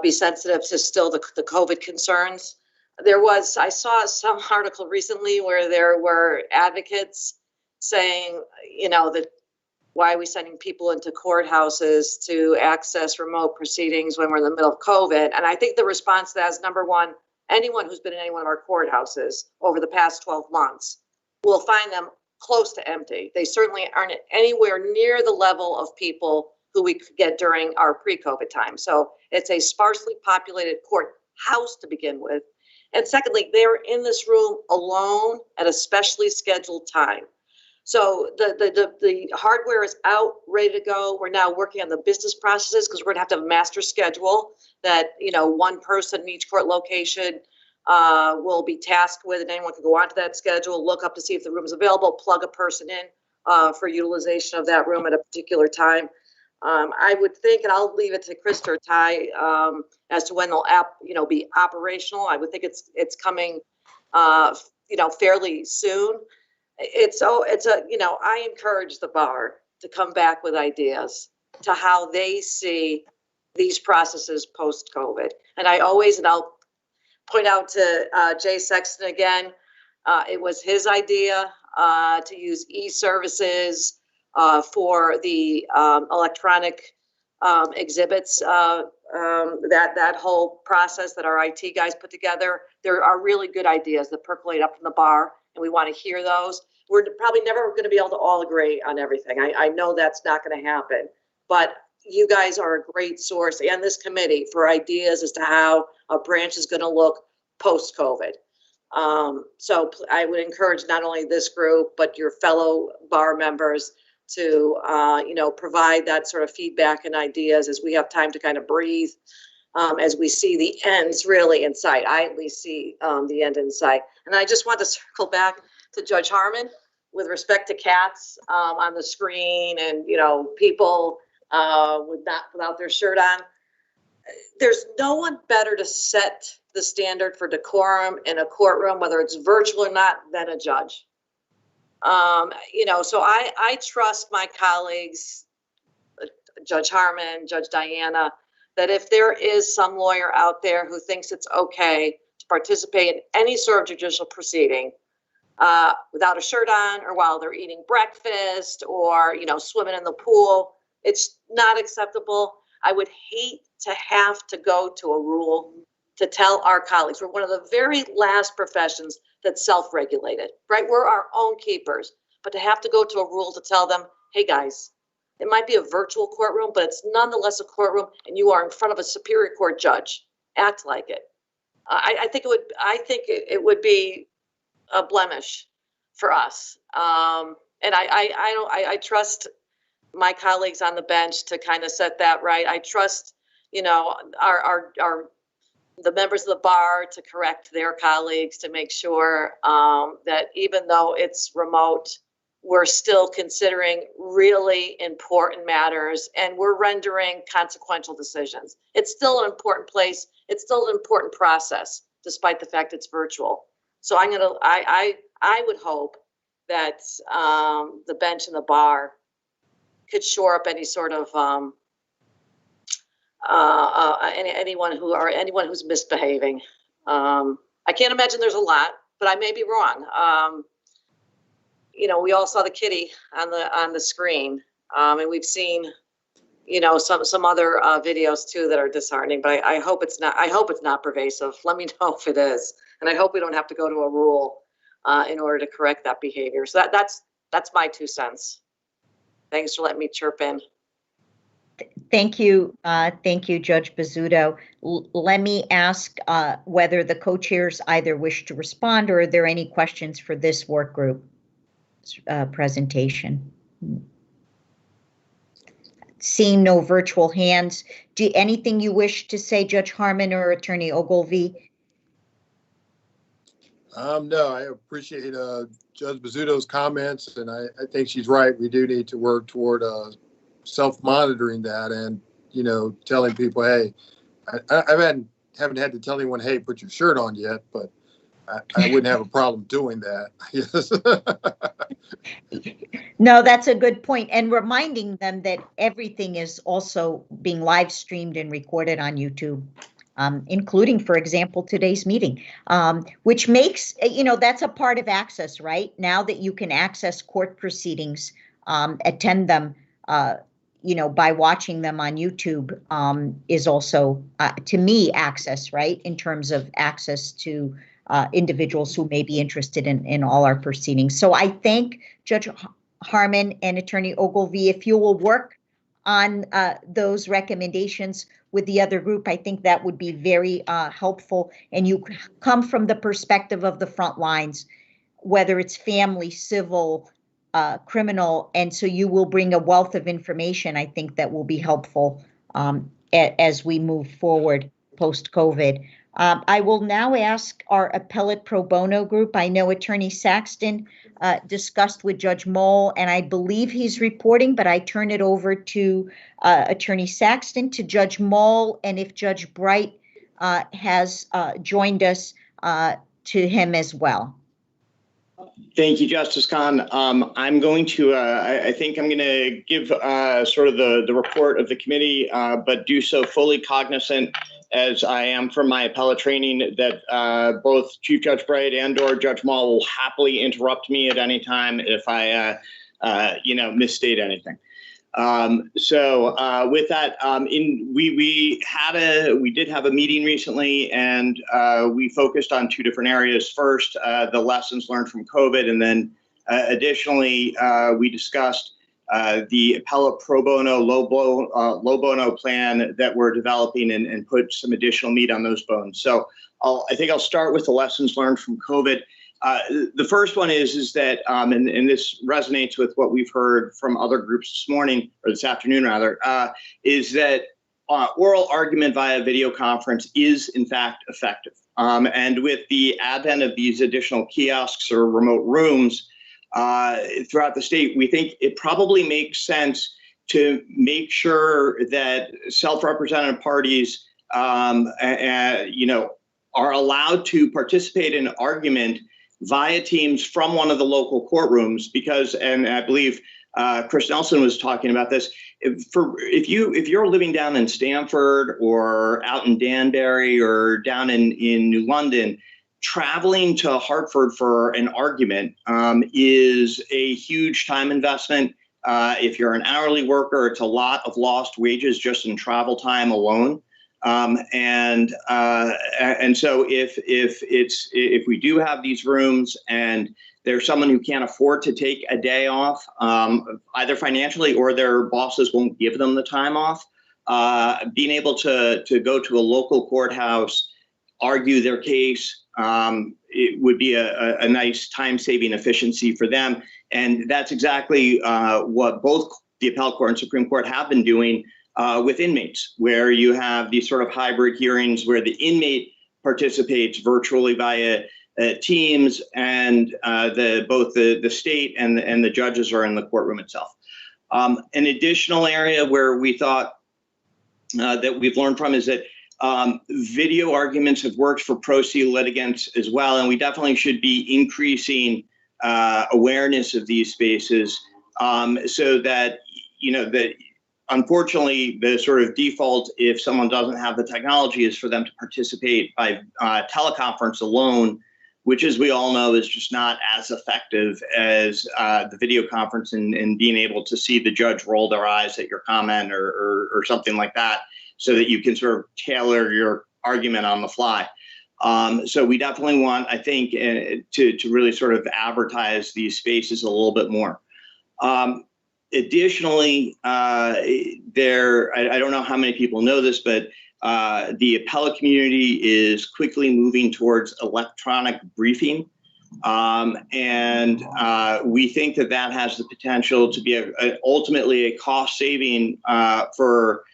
S20: be sensitive to still the COVID concerns. I saw some article recently where there were advocates saying, that Why are we sending people into courthouses to access remote proceedings when we're in the middle of COVID? And I think the response to that is, number one, anyone who's been in any one of our courthouses over the past 12 months will find them close to empty. They certainly aren't anywhere near the level of people who we could get during our pre-COVID time. So it's a sparsely populated courthouse to begin with. And secondly, they're in this room alone at a specially scheduled time. So the hardware is out, ready to go. We're now working on the business processes because we're gonna have to have a master schedule that, you know, one person in each court location will be tasked with, and anyone can go onto that schedule, look up to see if the room is available, plug a person in for utilization of that room at a particular time. I would think, and I'll leave it to Krista or Ty as to when they'll be operational. I would think it's coming, fairly soon. I encourage the bar to come back with ideas to how they see these processes post-COVID. And I'll point out to Jay Sexton again, it was his idea to use e-services for the electronic exhibits, that whole process that our IT guys put together. There are really good ideas that percolate up from the bar, and we want to hear those. We're probably never going to be able to all agree on everything. I know that's not going to happen, but you guys are a great source, and this committee, for ideas as to how a branch is going to look post-COVID. So I would encourage not only this group, but your fellow bar members to, provide that sort of feedback and ideas as we have time to kind of breathe, as we see the ends really in sight. I at least see the end in sight. And I just want to circle back to Judge Harmon with respect to cats on the screen and, people without their shirt on. There's no one better to set the standard for decorum in a courtroom, whether it's virtual or not, than a judge. So I trust my colleagues, Judge Harmon, Judge Diana, that if there is some lawyer out there who thinks it's okay to participate in any sort of judicial proceeding without a shirt on, or while they're eating breakfast, or, swimming in the pool, it's not acceptable. I would hate to have to go to a rule to tell our colleagues. We're one of the very last professions that's self-regulated, right? We're our own keepers, but to have to go to a rule to tell them, hey guys, it might be a virtual courtroom, but it's nonetheless a courtroom, and you are in front of a superior court judge. Act like it. I think it would be a blemish for us. And I trust my colleagues on the bench to kind of set that right. I trust, the members of the bar to correct their colleagues to make sure that even though it's remote, we're still considering really important matters, and we're rendering consequential decisions. It's still an important place. It's still an important process, despite the fact it's virtual. So I would hope that the bench and the bar could shore up any sort of anyone who's misbehaving. I can't imagine there's a lot, but I may be wrong. We all saw the kitty on the screen, and we've seen, some other videos too that are disheartening. But I hope it's not. I hope it's not pervasive. Let me know if it is, and I hope we don't have to go to a rule in order to correct that behavior. So that's my 2 cents. Thanks for letting me chirp in.
S1: Thank you. Thank you, Judge Bizzuto. Let me ask whether the co-chairs either wish to respond, or are there any questions for this work group presentation? Seeing no virtual hands, anything you wish to say, Judge Harmon or Attorney Ogilvie?
S4: No, I appreciate Judge Bizzuto's comments, and I think she's right. We do need to work toward self-monitoring that, and telling people, hey, I haven't had to tell anyone, hey, put your shirt on yet, but I wouldn't have a problem doing that.
S1: No, that's a good point, and reminding them that everything is also being live streamed and recorded on YouTube, including, for example, today's meeting, which makes, that's a part of access, right? Now that you can access court proceedings, attend them you know, by watching them on YouTube is also, to me, access, right, in terms of access to individuals who may be interested in all our proceedings. So I thank Judge Harmon and Attorney Ogilvie. If you will work on those recommendations with the other group, I think that would be very helpful. And you come from the perspective of the front lines, whether it's family, civil, criminal, and so you will bring a wealth of information, I think, that will be helpful as we move forward post-COVID. I will now ask our appellate pro bono group. I know Attorney Saxton discussed with Judge Moll, and I believe he's reporting, but I turn it over to Attorney Saxton, to Judge Moll, and if Judge Bright has joined us, to him as well.
S17: Thank you, Justice Kahn. I'm going to, I think I'm going to give sort of the report of the committee, but do so fully cognizant, as I am from my appellate training, that both Chief Judge Bright and or Judge Moll will happily interrupt me at any time if I, misstate anything. With that, we did have a meeting recently, and we focused on two different areas. First, the lessons learned from COVID, and then additionally, we discussed the appellate pro bono low bono plan that we're developing, and put some additional meat on those bones. So I think I'll start with the lessons learned from COVID. The first one is that, and this resonates with what we've heard from other groups this morning, or this afternoon rather, is that oral argument via video conference is in fact effective. And with the advent of these additional kiosks or remote rooms throughout the state, we think it probably makes sense to make sure that self-represented parties, are allowed to participate in argument via Teams from one of the local courtrooms, because, and I believe Chris Nelson was talking about this, if you're living down in Stamford or out in Danbury or down in New London, traveling to Hartford for an argument is a huge time investment. If you're an hourly worker, it's a lot of lost wages just in travel time alone. And so if we do have these rooms and there's someone who can't afford to take a day off, either financially or their bosses won't give them the time off, being able to go to a local courthouse, argue their case, it would be a nice time-saving efficiency for them. And that's exactly what both the Appellate Court and Supreme Court have been doing with inmates, where you have these sort of hybrid hearings where the inmate participates virtually via Teams, and both the state and the judges are in the courtroom itself. An additional area where we thought that we've learned from is that video arguments have worked for pro se litigants as well, and we definitely should be increasing awareness of these spaces so that, that unfortunately, the sort of default, if someone doesn't have the technology, is for them to participate by teleconference alone, which, as we all know, is just not as effective as the video conference and being able to see the judge roll their eyes at your comment or something like that, so that you can sort of tailor your argument on the fly. So we definitely want, I think, to really sort of advertise these spaces a little bit more. Additionally, I don't know how many people know this, but the appellate community is quickly moving towards electronic briefing. And we think that has the potential to be ultimately a cost saving for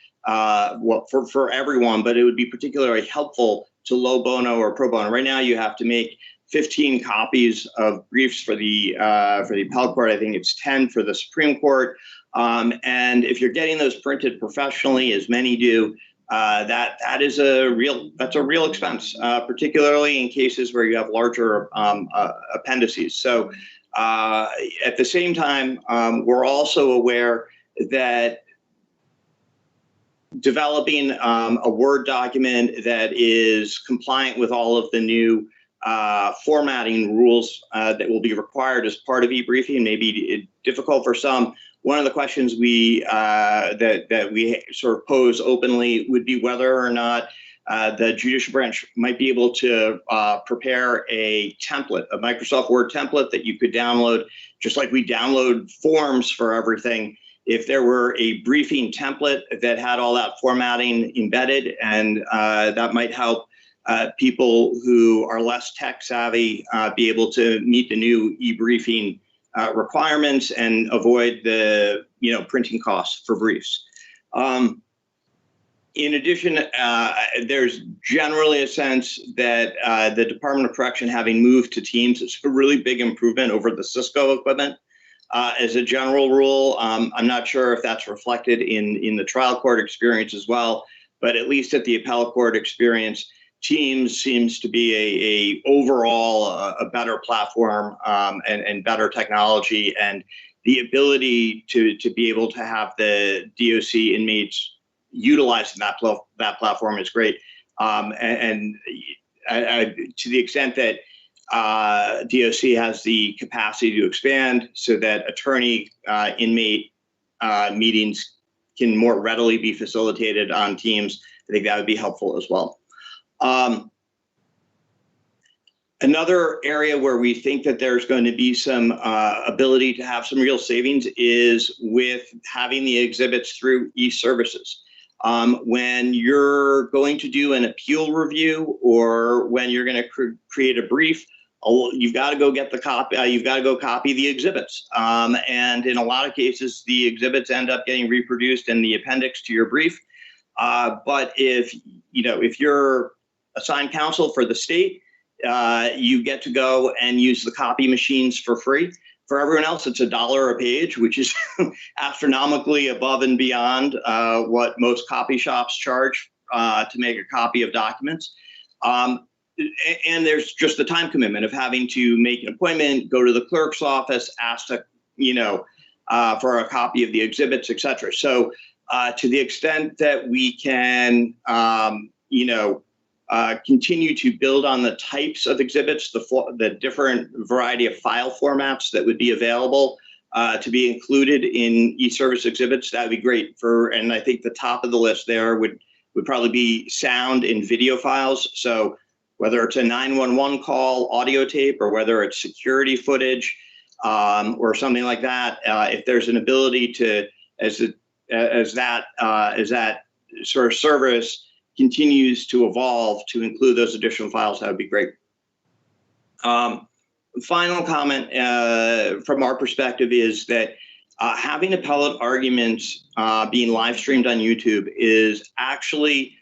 S17: everyone, but it would be particularly helpful to low bono or pro bono. Right now, you have to make 15 copies of briefs for the appellate court. I think it's 10 for the Supreme Court. And if you're getting those printed professionally, as many do, that's a real expense, particularly in cases where you have larger appendices. So at the same time, we're also aware that developing a Word document that is compliant with all of the new formatting rules that will be required as part of e-briefing may be difficult for some. one of the questions we that we sort of pose openly would be whether or not the judicial branch might be able to prepare a template, a Microsoft Word template that you could download, just like we download forms for everything. If there were a briefing template that had all that formatting embedded, and that might help people who are less tech savvy be able to meet the new e-briefing requirements and avoid the printing costs for briefs. In addition, there's generally a sense that the Department of Correction, having moved to Teams, is a really big improvement over the Cisco equipment. As a general rule, I'm not sure if that's reflected in the trial court experience as well, but at least at the appellate court experience, Teams seems to be overall a better platform and better technology, and the ability to be able to have the DOC inmates utilizing that platform is great. And to the extent that DOC has the capacity to expand so that attorney inmate meetings can more readily be facilitated on Teams, I think that would be helpful as well. Another area where we think that there's going to be some ability to have some real savings is with having the exhibits through e-services. When you're going to do an appeal review or when you're going to create a brief, you've got to go get the copy. You've got to go copy the exhibits. And in a lot of cases, the exhibits end up getting reproduced in the appendix to your brief. But if you're assigned counsel for the state, you get to go and use the copy machines for free. For everyone else, it's $1 a page, which is astronomically above and beyond what most copy shops charge to make a copy of documents. And there's just the time commitment of having to make an appointment, go to the clerk's office, ask to, for a copy of the exhibits, et cetera. So to the extent that we can, continue to build on the types of exhibits, the different variety of file formats that would be available to be included in e-service exhibits, that would be great. And I think the top of the list there would probably be sound and video files. So whether it's a 911 call, audio tape, or whether it's security footage or something like that, if there's an ability to, as that sort of service continues to evolve to include those additional files, that would be great. Final comment from our perspective is that having appellate arguments being live streamed on YouTube is actually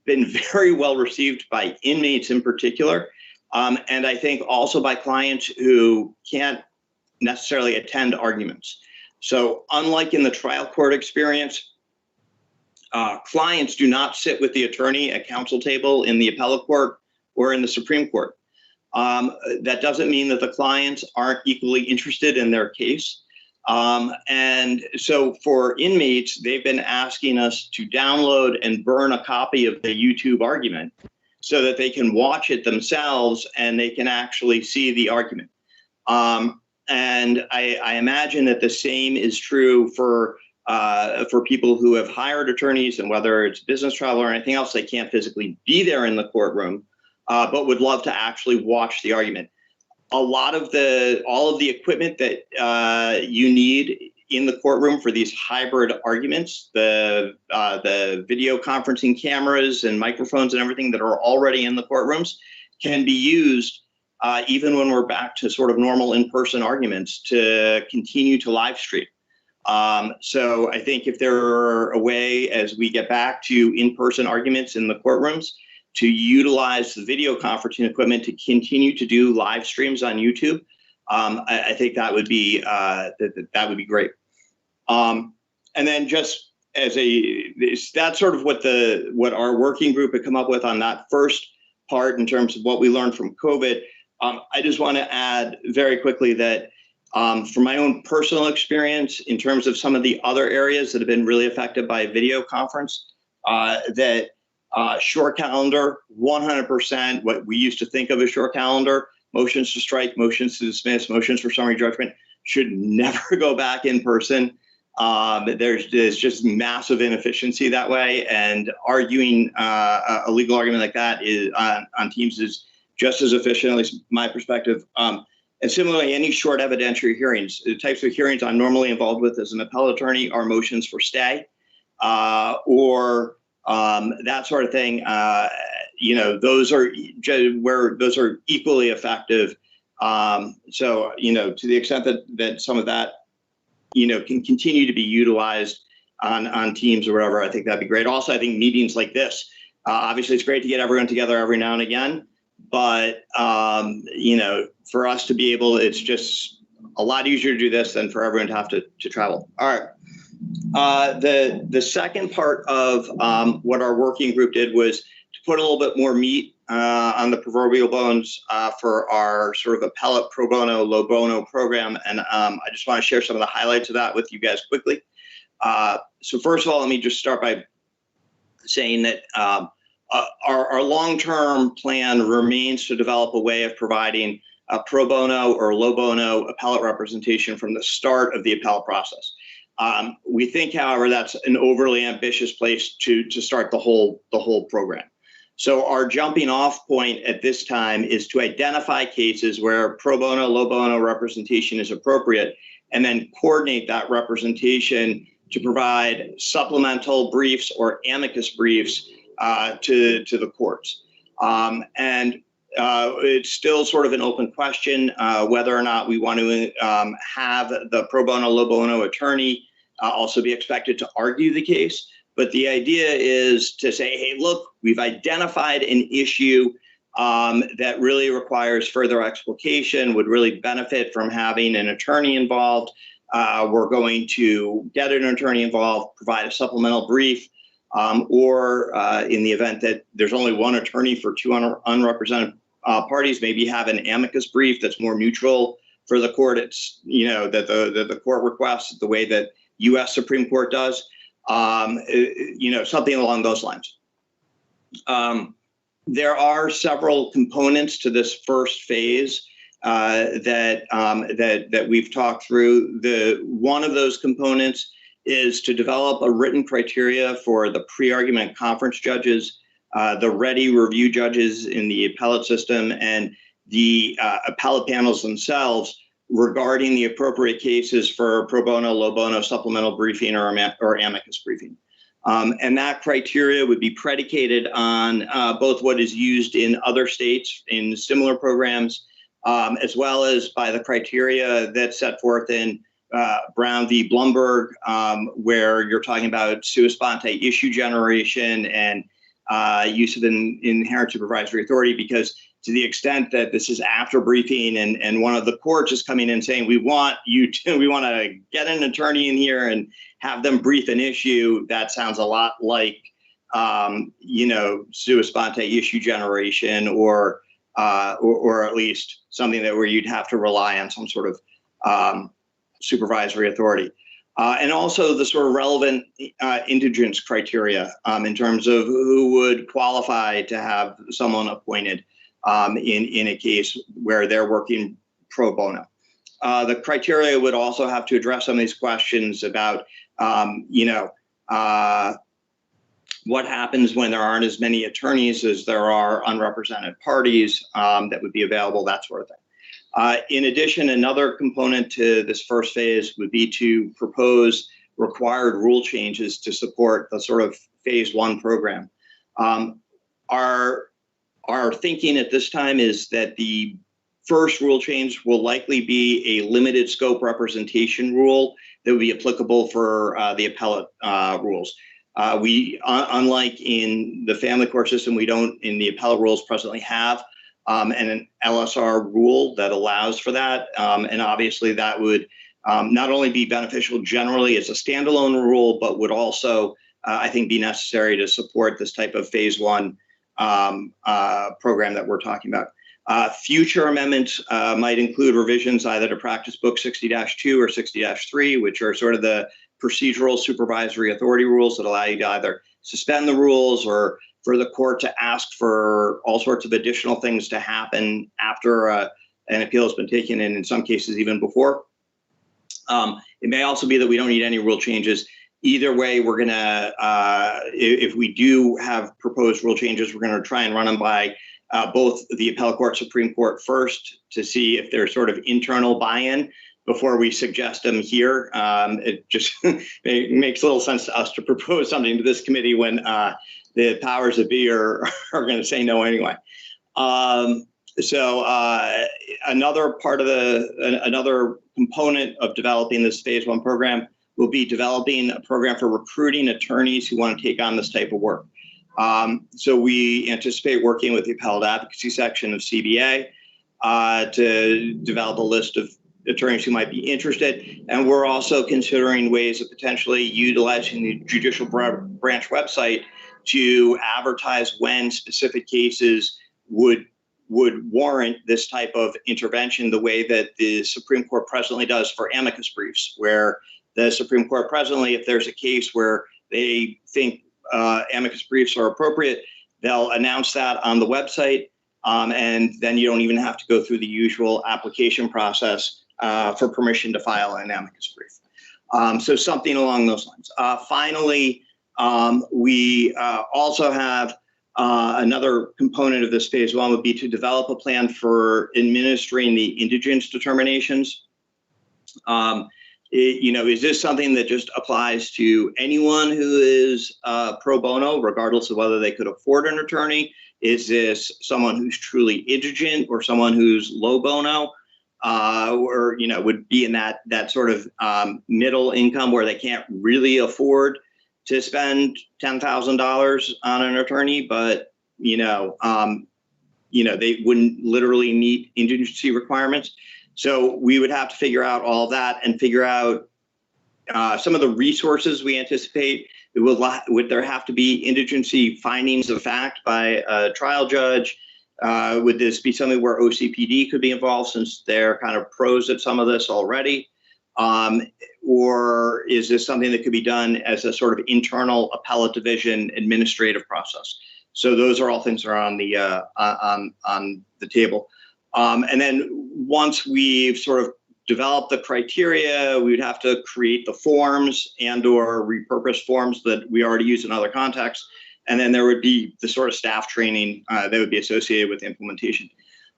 S17: been very well received by inmates in particular, and I think also by clients who can't necessarily attend arguments. So unlike in the trial court experience, clients do not sit with the attorney at counsel table in the appellate court or in the Supreme Court. That doesn't mean that the clients aren't equally interested in their case. And so for inmates, they've been asking us to download and burn a copy of the YouTube argument so that they can watch it themselves and they can actually see the argument. And I imagine that the same is true for people who have hired attorneys, and whether it's business travel or anything else, they can't physically be there in the courtroom, but would love to actually watch the argument. All of the equipment that you need in the courtroom for these hybrid arguments, the video conferencing cameras and microphones and everything that are already in the courtrooms, can be used even when we're back to sort of normal in-person arguments to continue to live stream. So I think if there were a way, as we get back to in-person arguments in the courtrooms, to utilize the video conferencing equipment to continue to do live streams on YouTube, I think that would be great. And then just as that's sort of what our working group had come up with on that first part in terms of what we learned from COVID. I just want to add very quickly that from my own personal experience, in terms of some of the other areas that have been really affected by video conference, that short calendar, 100%, what we used to think of as short calendar, motions to strike, motions to dismiss, motions for summary judgment, should never go back in person. There's just massive inefficiency that way, and arguing a legal argument like that is on Teams is just as efficient, at least my perspective. And similarly, any short evidentiary hearings, the types of hearings I'm normally involved with as an appellate attorney are motions for stay or that sort of thing. Those are equally effective. So, to the extent that some of that, can continue to be utilized on Teams or whatever, I think that'd be great. Also, I think meetings like this, obviously it's great to get everyone together every now and again, but, for us to be able, it's just a lot easier to do this than for everyone to have to travel. All right. The second part of what our working group did was to put a little bit more meat on the proverbial bones for our sort of appellate pro bono, low bono program. And I just want to share some of the highlights of that with you guys quickly. So first of all, let me just start by saying that our long-term plan remains to develop a way of providing pro bono or low bono appellate representation from the start of the appellate process. We think, however, that's an overly ambitious place to start the whole program. So our jumping off point at this time is to identify cases where pro bono, low bono representation is appropriate, and then coordinate that representation to provide supplemental briefs or amicus briefs to the courts. It's still sort of an open question whether or not we want to have the pro bono, low bono attorney also be expected to argue the case. But the idea is to say, hey, look, we've identified an issue that really requires further explication, would really benefit from having an attorney involved. We're going to get an attorney involved, provide a supplemental brief, or in the event that there's only one attorney for two unrepresented parties, maybe have an amicus brief that's more neutral for the court. It's, that the court requests, the way that U.S. Supreme Court does. Something along those lines. There are several components to this first phase that we've talked through. One of those components is to develop a written criteria for the pre-argument conference judges, the ready review judges in the appellate system, and the appellate panels themselves regarding the appropriate cases for pro bono, low bono, supplemental briefing, or amicus briefing. And that criteria would be predicated on both what is used in other states in similar programs, as well as by the criteria that's set forth in Brown v. Blumberg, where you're talking about sua sponte issue generation and use of an inherent supervisory authority, because to the extent that this is after briefing and one of the courts is coming in saying, we want to get an attorney in here and have them brief an issue, that sounds a lot like, sua sponte issue generation or at least something where you'd have to rely on some sort of supervisory authority. And also the sort of relevant indigence criteria in terms of who would qualify to have someone appointed in a case where they're working pro bono. The criteria would also have to address some of these questions about, what happens when there aren't as many attorneys as there are unrepresented parties that would be available, that sort of thing. In addition, another component to this first phase would be to propose required rule changes to support the sort of phase one program. Our thinking at this time is that the first rule change will likely be a limited scope representation rule that would be applicable for the appellate rules. We, unlike in the family court system, we don't in the appellate rules presently have an LSR rule that allows for that. And obviously that would not only be beneficial generally as a standalone rule, but would also, I think, be necessary to support this type of phase one program that we're talking about. Future amendments might include revisions either to Practice Book 60-2 or 60-3, which are sort of the procedural supervisory authority rules that allow you to either suspend the rules or for the court to ask for all sorts of additional things to happen after an appeal has been taken, and in some cases even before. It may also be that we don't need any rule changes. Either way, we're gonna, if we do have proposed rule changes, we're gonna try and run them by both the appellate court, Supreme Court first to see if there's sort of internal buy-in before we suggest them here. It just it makes little sense to us to propose something to this committee when the powers that be are going to say no anyway. So another part of another component of developing this phase 1 program will be developing a program for recruiting attorneys who want to take on this type of work. So we anticipate working with the appellate advocacy section of CBA to develop a list of attorneys who might be interested. And we're also considering ways of potentially utilizing the judicial branch website to advertise when specific cases would warrant this type of intervention, the way that the Supreme Court presently does for amicus briefs, where the Supreme Court presently, if there's a case where they think amicus briefs are appropriate, they'll announce that on the website, and then you don't even have to go through the usual application process for permission to file an amicus brief. So something along those lines. Finally, we also have another component of this phase 1 would be to develop a plan for administering the Indigenous determinations. Is this something that just applies to anyone who is pro bono, regardless of whether they could afford an attorney? Is this someone who's truly indigent or someone who's low bono? Or would be in that sort of middle income where they can't really afford to spend $10,000 on an attorney, but they wouldn't literally meet indigency requirements. So we would have to figure out all that and figure out some of the resources we anticipate. Would there have to be indigency findings of fact by a trial judge? Would this be something where OCPD could be involved, since they're kind of pros at some of this already? Or is this something that could be done as a sort of internal appellate division administrative process? So those are all things that are on the table. And then once we've sort of developed the criteria, we would have to create the forms and or repurpose forms that we already use in other contexts. And then there would be the sort of staff training that would be associated with implementation.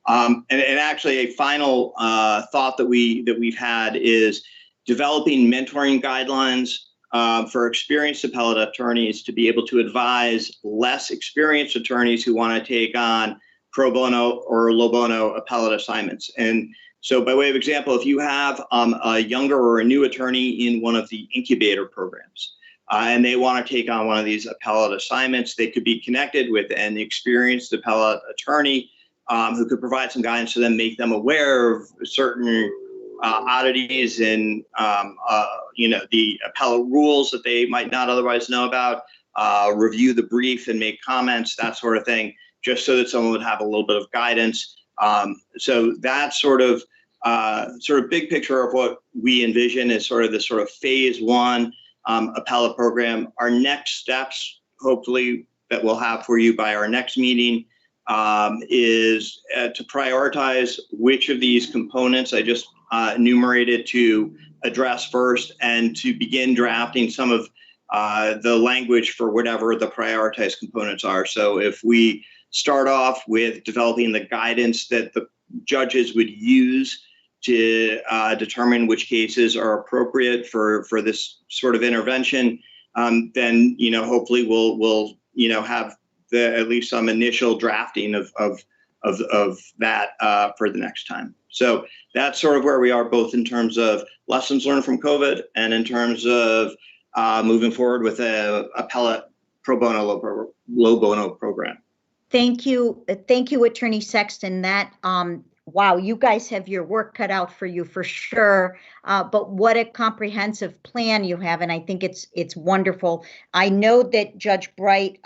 S17: And actually a final thought that we've had is developing mentoring guidelines for experienced appellate attorneys to be able to advise less experienced attorneys who want to take on pro bono or low bono appellate assignments. And so by way of example, if you have a younger or a new attorney in one of the incubator programs, and they want to take on one of these appellate assignments, they could be connected with an experienced appellate attorney who could provide some guidance to them, make them aware of certain oddities and the appellate rules that they might not otherwise know about, review the brief and make comments, that sort of thing, just so that someone would have a little bit of guidance. So that's sort of big picture of what we envision as sort of this sort of phase 1 appellate program. Our next steps, hopefully, that we'll have for you by our next meeting is to prioritize which of these components I just enumerated to address first, and to begin drafting some of the language for whatever the prioritized components are. So if we start off with developing the guidance that the judges would use to determine which cases are appropriate for this sort of intervention, then hopefully we'll have at least some initial drafting of that for the next time. So that's sort of where we are, both in terms of lessons learned from COVID and in terms of moving forward with a appellate pro bono low bono program.
S1: Thank you, Attorney Sexton. That wow, you guys have your work cut out for you for sure. But what a comprehensive plan you have, and I think it's wonderful. I know that Judge Bright.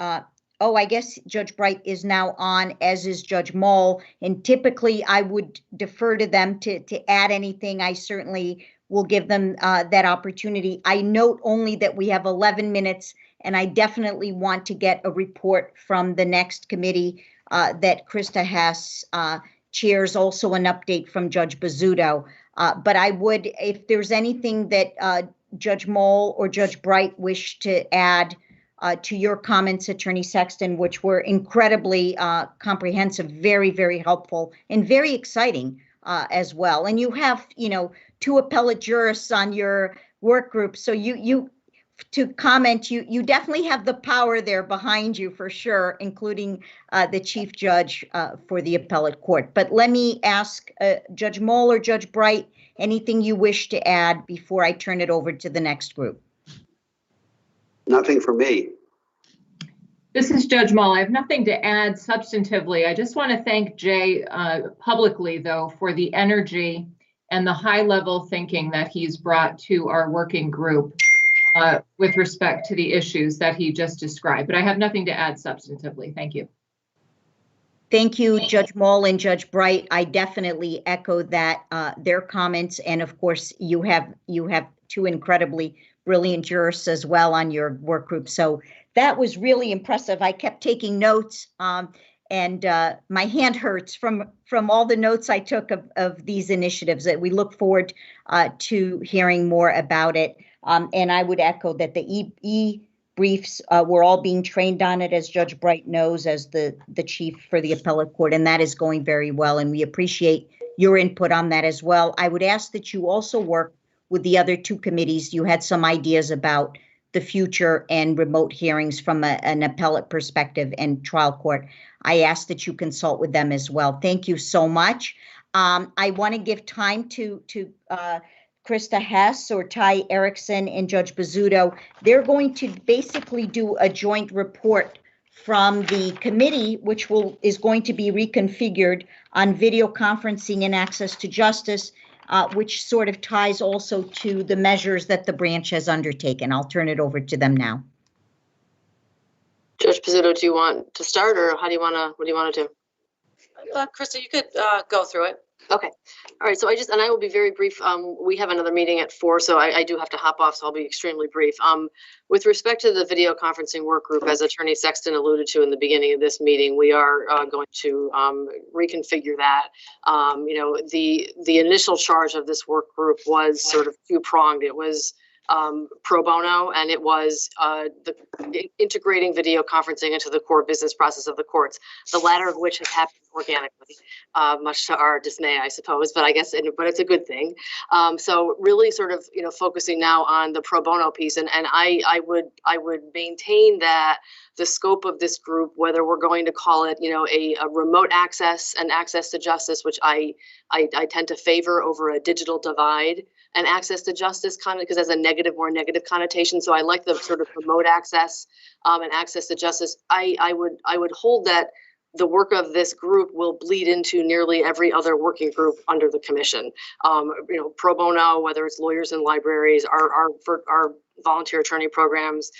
S1: I guess Judge Bright is now on, as is Judge Moll, and typically I would defer to them to add anything. I certainly will give them that opportunity. I note only that we have 11 minutes, and I definitely want to get a report from the next committee that Krista Hess chairs, also an update from Judge Bizzuto. But I would, if there's anything that Judge Moll or Judge Bright wish to add to your comments, Attorney Sexton, which were incredibly comprehensive, very, very helpful, and very exciting as well. And you have, two appellate jurists on your work group, so you to comment, you definitely have the power there behind you for sure, including the Chief Judge for the appellate court. But let me ask Judge Moll or Judge Bright, anything you wish to add before I turn it over to the next group?
S21: Nothing for me.
S5: This is Judge Moll. I have nothing to add substantively. I just want to thank Jay publicly, though, for the energy and the high-level thinking that he's brought to our working group with respect to the issues that he just described. But I have nothing to add substantively. Thank you.
S1: Thank you, Judge Moll and Judge Bright. I definitely echo that, their comments. And of course, you have two incredibly brilliant jurists as well on your work group. So that was really impressive. I kept taking notes and my hand hurts from all the notes I took of these initiatives. That we look forward to hearing more about it. And I would echo that the e-briefs, we're all being trained on it, as Judge Bright knows, as the chief for the appellate court, and that is going very well. And we appreciate your input on that as well. I would ask that you also work with the other two committees. You had some ideas about the future and remote hearings from an appellate perspective and trial court. I ask that you consult with them as well. Thank you so much. I want to give time to Krista Hess or Ty Erickson and Judge Bizzuto. They're going to basically do a joint report from the committee, which is going to be reconfigured on video conferencing and access to justice, which sort of ties also to the measures that the branch has undertaken. I'll turn it over to them now.
S12: Judge Bizzuto, do you want to start, or what do you want to do?
S20: Krista, you could go through it.
S12: Okay. All right. So I will be very brief. We have another meeting at 4, so I do have to hop off, so I'll be extremely brief. With respect to the video conferencing work group, as Attorney Sexton alluded to in the beginning of this meeting, we are going to reconfigure that. The initial charge of this work group was sort of two-pronged. It was pro bono, and it was integrating video conferencing into the core business process of the courts, the latter of which has happened organically, much to our dismay, I suppose, but it's a good thing. So really sort of, focusing now on the pro bono piece, and I would maintain that the scope of this group, whether we're going to call it, a remote access and access to justice, which I tend to favor over a digital divide, and access to justice kind of because it has a more negative connotation. So I like the sort of remote access and access to justice. I would hold that the work of this group will bleed into nearly every other working group under the commission. Pro bono, whether it's lawyers and libraries, our volunteer attorney programs,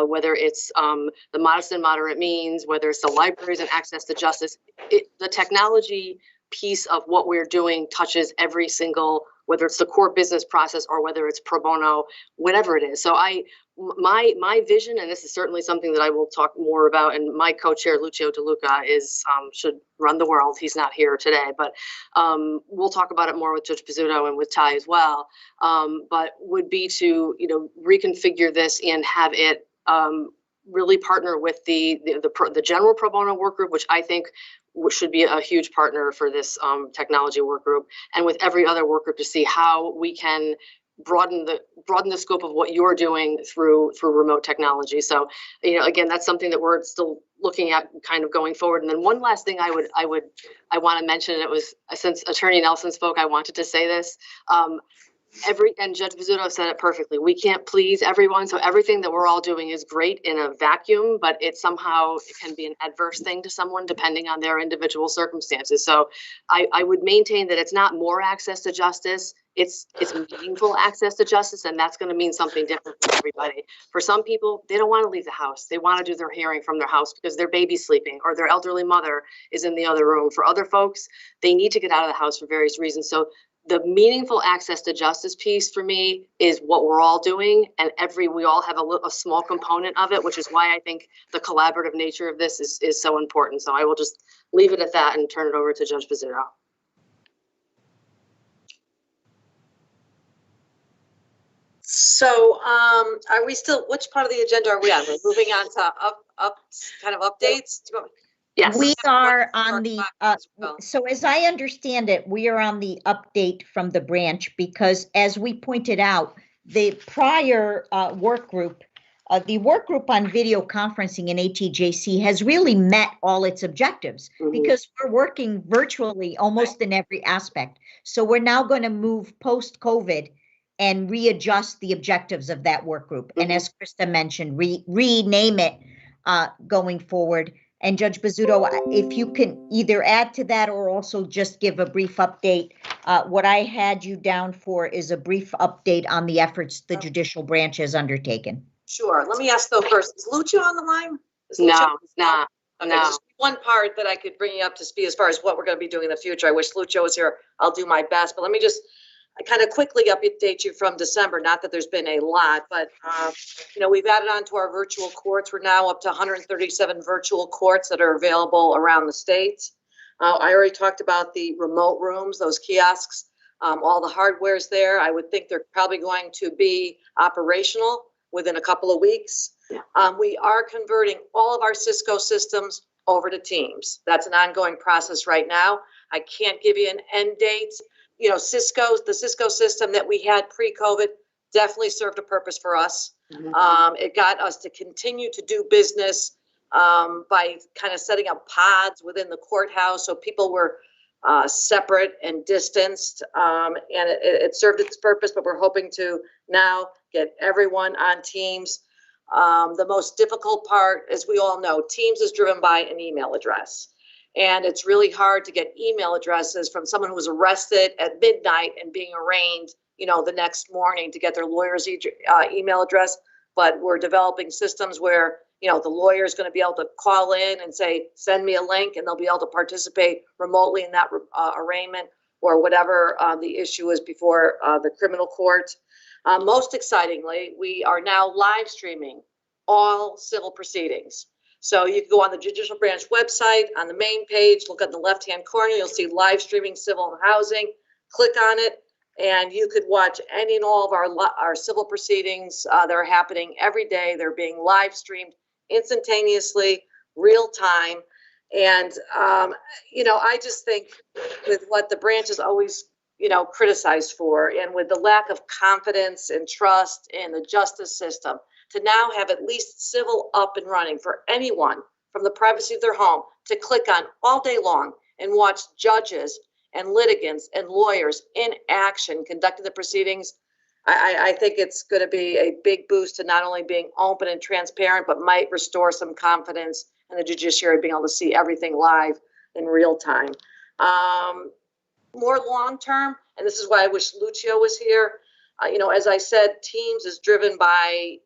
S12: whether it's the modest and moderate means, whether it's the libraries and access to justice, the technology piece of what we're doing touches every single, whether it's the core business process or whether it's pro bono, whatever it is. So my vision, and this is certainly something that I will talk more about, and my co-chair Lucio DeLuca should run the world. He's not here today, but we'll talk about it more with Judge Bizzuto and with Ty as well. But would be to reconfigure this and have it really partner with the general pro bono work group, which I think should be a huge partner for this technology work group, and with every other work group to see how we can broaden the scope of what you're doing through remote technology. So, again, that's something that we're still looking at kind of going forward. And then one last thing I want to mention, and it was, since Attorney Nelson spoke, I wanted to say this. And Judge Bizzuto said it perfectly. We can't please everyone, so everything that we're all doing is great in a vacuum, but it can be an adverse thing to someone depending on their individual circumstances. So I would maintain that it's not more access to justice, it's meaningful access to justice, and that's going to mean something different for everybody. For some people, they don't want to leave the house. They want to do their hearing from their house because their baby's sleeping or their elderly mother is in the other room. For other folks, they need to get out of the house for various reasons. So the meaningful access to justice piece for me is what we're all doing, and we all have a small component of it, which is why I think the collaborative nature of this is so important. So I will just leave it at that and turn it over to Judge Bizzuto.
S20: So are we still, which part of the agenda are we on? We're moving on to kind of updates?
S12: Yes.
S1: We are on the, so as I understand it, we are on the update from the branch because as we pointed out, the prior work group, the work group on video conferencing in ATJC has really met all its objectives because we're working virtually almost in every aspect. So we're now going to move post-COVID and readjust the objectives of that work group. And as Krista mentioned, rename it going forward. And Judge Bizzuto, if you can either add to that or also just give a brief update. What I had you down for is a brief update on the efforts the judicial branch has undertaken.
S20: Sure. Let me ask though first, is Lucio on the line?
S12: No, not.
S20: Okay,
S12: No.
S20: just one part that I could bring you up to speed as far as what we're going to be doing in the future. I wish Lucio was here. I'll do my best, but let me just kind of quickly update you from December. Not that there's been a lot, but you know, we've added on to our virtual courts. We're now up to 137 virtual courts that are available around the state. I already talked about the remote rooms, those kiosks, all the hardware's there. I would think they're probably going to be operational within a couple of weeks. We are converting all of our Cisco systems over to Teams. That's an ongoing process right now. I can't give you an end date. You know, the Cisco system that we had pre-COVID definitely served a purpose for us. It got us to continue to do business by kind of setting up pods within the courthouse so people were separate and distanced, and it served its purpose, but we're hoping to now get everyone on Teams. The most difficult part, as we all know, Teams is driven by an email address. And it's really hard to get email addresses from someone who was arrested at midnight and being arraigned, you know, the next morning to get their lawyer's email address. But we're developing systems where, you know, the lawyer is going to be able to call in and say, send me a link, and they'll be able to participate remotely in that arraignment or whatever the issue is before the criminal court. Most excitingly, we are now live streaming all civil proceedings. So you can go on the Judicial Branch website, on the main page, look at the left-hand corner, you'll see live streaming civil and housing. Click on it, and you could watch any and all of our civil proceedings that are happening every day. They're being live streamed instantaneously, real time. And, you know, I just think with what the branch is always, you know, criticized for, and with the lack of confidence and trust in the justice system, to now have at least civil up and running for anyone from the privacy of their home to click on all day long and watch judges and litigants and lawyers in action conducting the proceedings. I think it's going to be a big boost to not only being open and transparent, but might restore some confidence in the judiciary being able to see everything live in real time. More long term, and this is why I wish Lucio was here. You know, as I said, Teams is driven by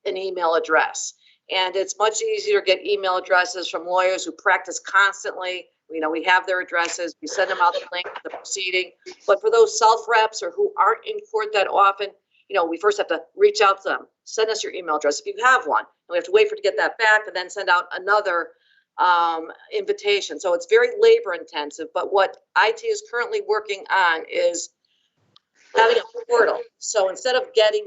S20: an email address, and it's much easier to get email addresses from lawyers who practice constantly. You know, we have their addresses, we send them out the link to the proceeding. But for those self-reps or who aren't in court that often, you know, we first have to reach out to them. Send us your email address if you have one. And we have to wait for it to get that back and then send out another invitation. So it's very labor intensive. But what IT is currently working on is having a portal. So instead of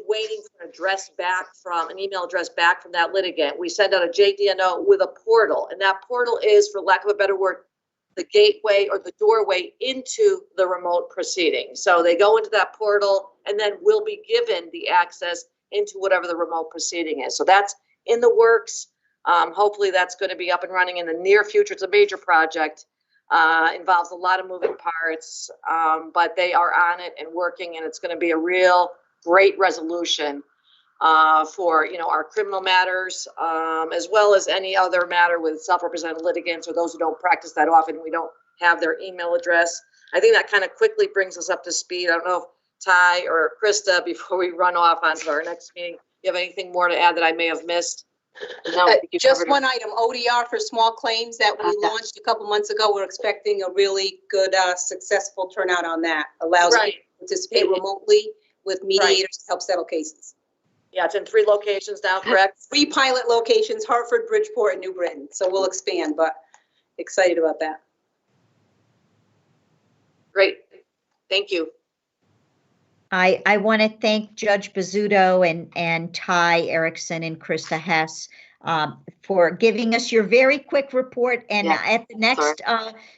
S20: waiting for an address back from an email address back from that litigant, we send out a JDNO with a portal. And that portal is, for lack of a better word, the gateway or the doorway into the remote proceeding. So they go into that portal and then will be given the access into whatever the remote proceeding is. So that's in the works. Hopefully that's going to be up and running in the near future. It's a major project. Involves a lot of moving parts, but they are on it and working, and it's going to be a real great resolution for, you know, our criminal matters, as well as any other matter with self-represented litigants or those who don't practice that often. We don't have their email address. I think that kind of quickly brings us up to speed. I don't know if Ty or Krista, before we run off onto our next meeting, you have anything more to add that I may have missed?
S9: No, just one item, ODR for small claims that we launched a couple months ago. We're expecting a really good, successful turnout on that. Allows people to participate remotely with mediators to help settle cases.
S20: Yeah, it's in 3 locations now, correct?
S9: 3 pilot locations, Hartford, Bridgeport, and New Britain. So we'll expand, but excited about that.
S20: Great. Thank you.
S1: I want to thank Judge Bizzuto and Ty Erickson and Krista Hess for giving us your very quick report. And at the next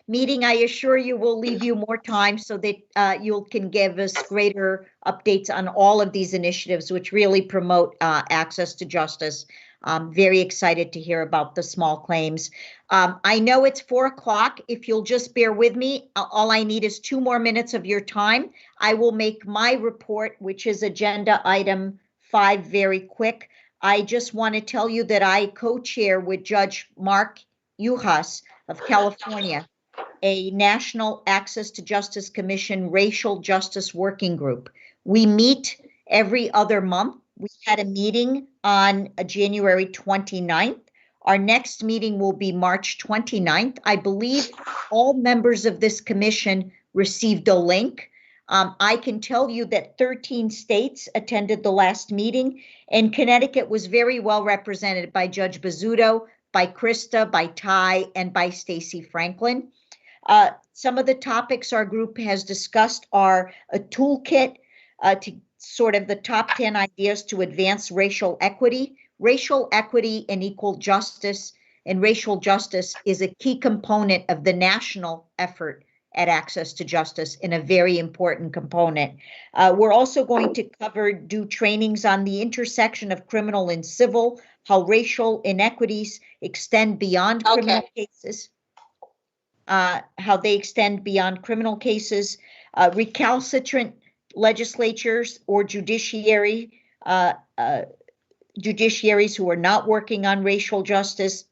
S1: meeting, I assure you we'll leave you more time so that you can give us greater updates on all of these initiatives, which really promote access to justice. I'm very excited to hear about the small claims. I know it's 4 o'clock. If you'll just bear with me, all I need is 2 more minutes of your time. I will make my report, which is agenda item 5, very quick. I just want to tell you that I co-chair with Judge Mark Uhas of California, a National Access to Justice Commission Racial Justice Working Group. We meet every other month. We had a meeting on January 29th. Our next meeting will be March 29th. I believe all members of this commission received a link. I can tell you that 13 states attended the last meeting, and Connecticut was very well represented by Judge Bizzuto, by Krista, by Ty, and by Stacy Franklin. Some of the topics our group has discussed are a toolkit to sort of the top 10 ideas to advance racial equity and equal justice, and racial justice is a key component of the national effort at access to justice and a very important component. We're also going to do trainings on the intersection of criminal and civil, how racial inequities extend beyond criminal cases, how they extend beyond criminal cases, recalcitrant legislatures or judiciaries who are not working on racial justice,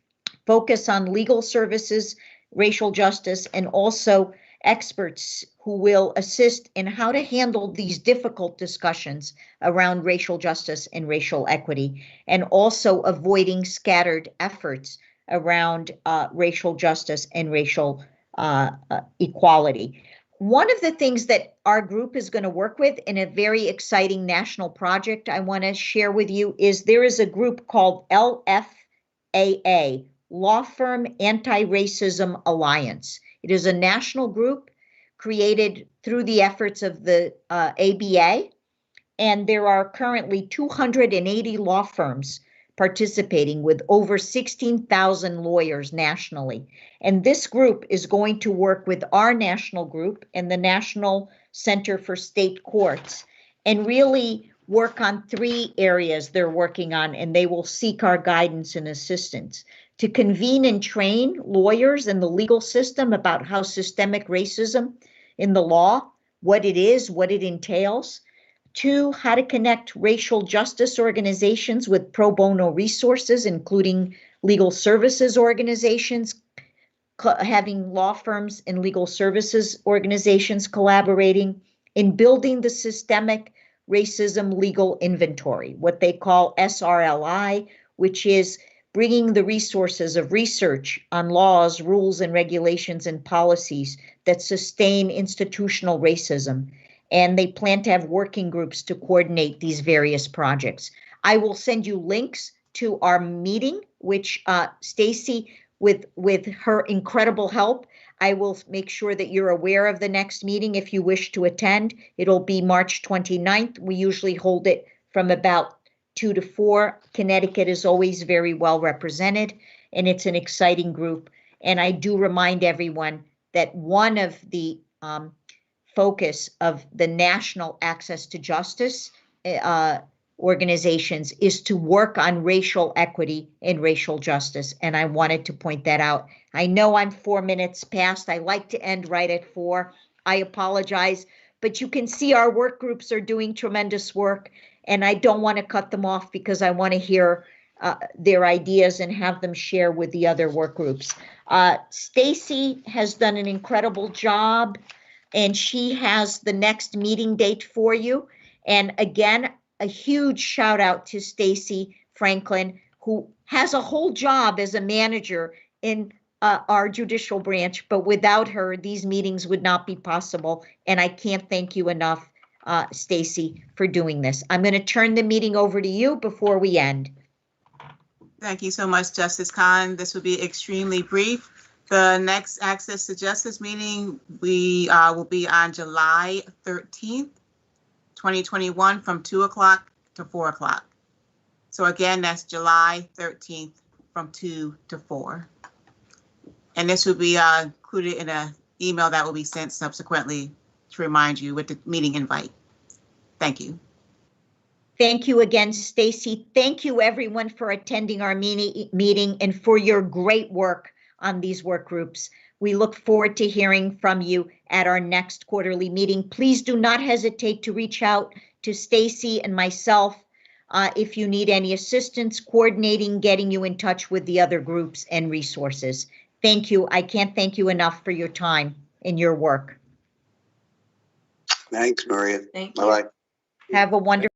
S1: focus on legal services, racial justice, and also experts who will assist in how to handle these difficult discussions around racial justice and racial equity, and also avoiding scattered efforts around racial justice and racial equality. One of the things that our group is going to work with in a very exciting national project I want to share with you is there is a group called Lfaa, Law Firm Anti-Racism Alliance. It is a national group created through the efforts of the ABA, and there are currently 280 law firms participating with over 16,000 lawyers nationally. And this group is going to work with our national group and the National Center for State Courts and really work on 3 areas they're working on, and they will seek our guidance and assistance to convene and train lawyers in the legal system about how systemic racism in the law, what it is, what it entails. 2, how to connect racial justice organizations with pro bono resources, including legal services organizations, having law firms and legal services organizations collaborating in building the systemic racism legal inventory, what they call SRLI, which is bringing the resources of research on laws, rules, and regulations and policies that sustain institutional racism. And they plan to have working groups to coordinate these various projects. I will send you links to our meeting, which Stacy, with her incredible help, I will make sure that you're aware of the next meeting if you wish to attend. It'll be March 29th. We usually hold it from about 2 to 4. Connecticut is always very well represented, and it's an exciting group. And I do remind everyone that one of the focus of the National Access to Justice organizations is to work on racial equity and racial justice. And I wanted to point that out. I know I'm 4 minutes past. I like to end right at 4. I apologize, but you can see our work groups are doing tremendous work, and I don't want to cut them off because I want to hear their ideas and have them share with the other work groups. Stacy has done an incredible job, and she has the next meeting date for you. And again, a huge shout out to Stacy Franklin, who has a whole job as a manager in our judicial branch, but without her, these meetings would not be possible. And I can't thank you enough, Stacy, for doing this. I'm going to turn the meeting over to you before we end.
S2: Thank you so much, Justice Khan. This will be extremely brief. The next Access to Justice meeting will be on July 13th, 2021 from 2 o'clock to 4 o'clock. So again, that's July 13th from 2 to 4. And this will be included in an email that will be sent subsequently to remind you with the meeting invite. Thank you.
S1: Thank you again, Stacy. Thank you everyone for attending our meeting and for your great work on these work groups. We look forward to hearing from you at our next quarterly meeting. Please do not hesitate to reach out to Stacy and myself if you need any assistance coordinating, getting you in touch with the other groups and resources. Thank you. I can't thank you enough for your time and your work.
S21: Thanks, Maria.
S14: Thank you.
S21: Bye-bye.
S1: Have a wonderful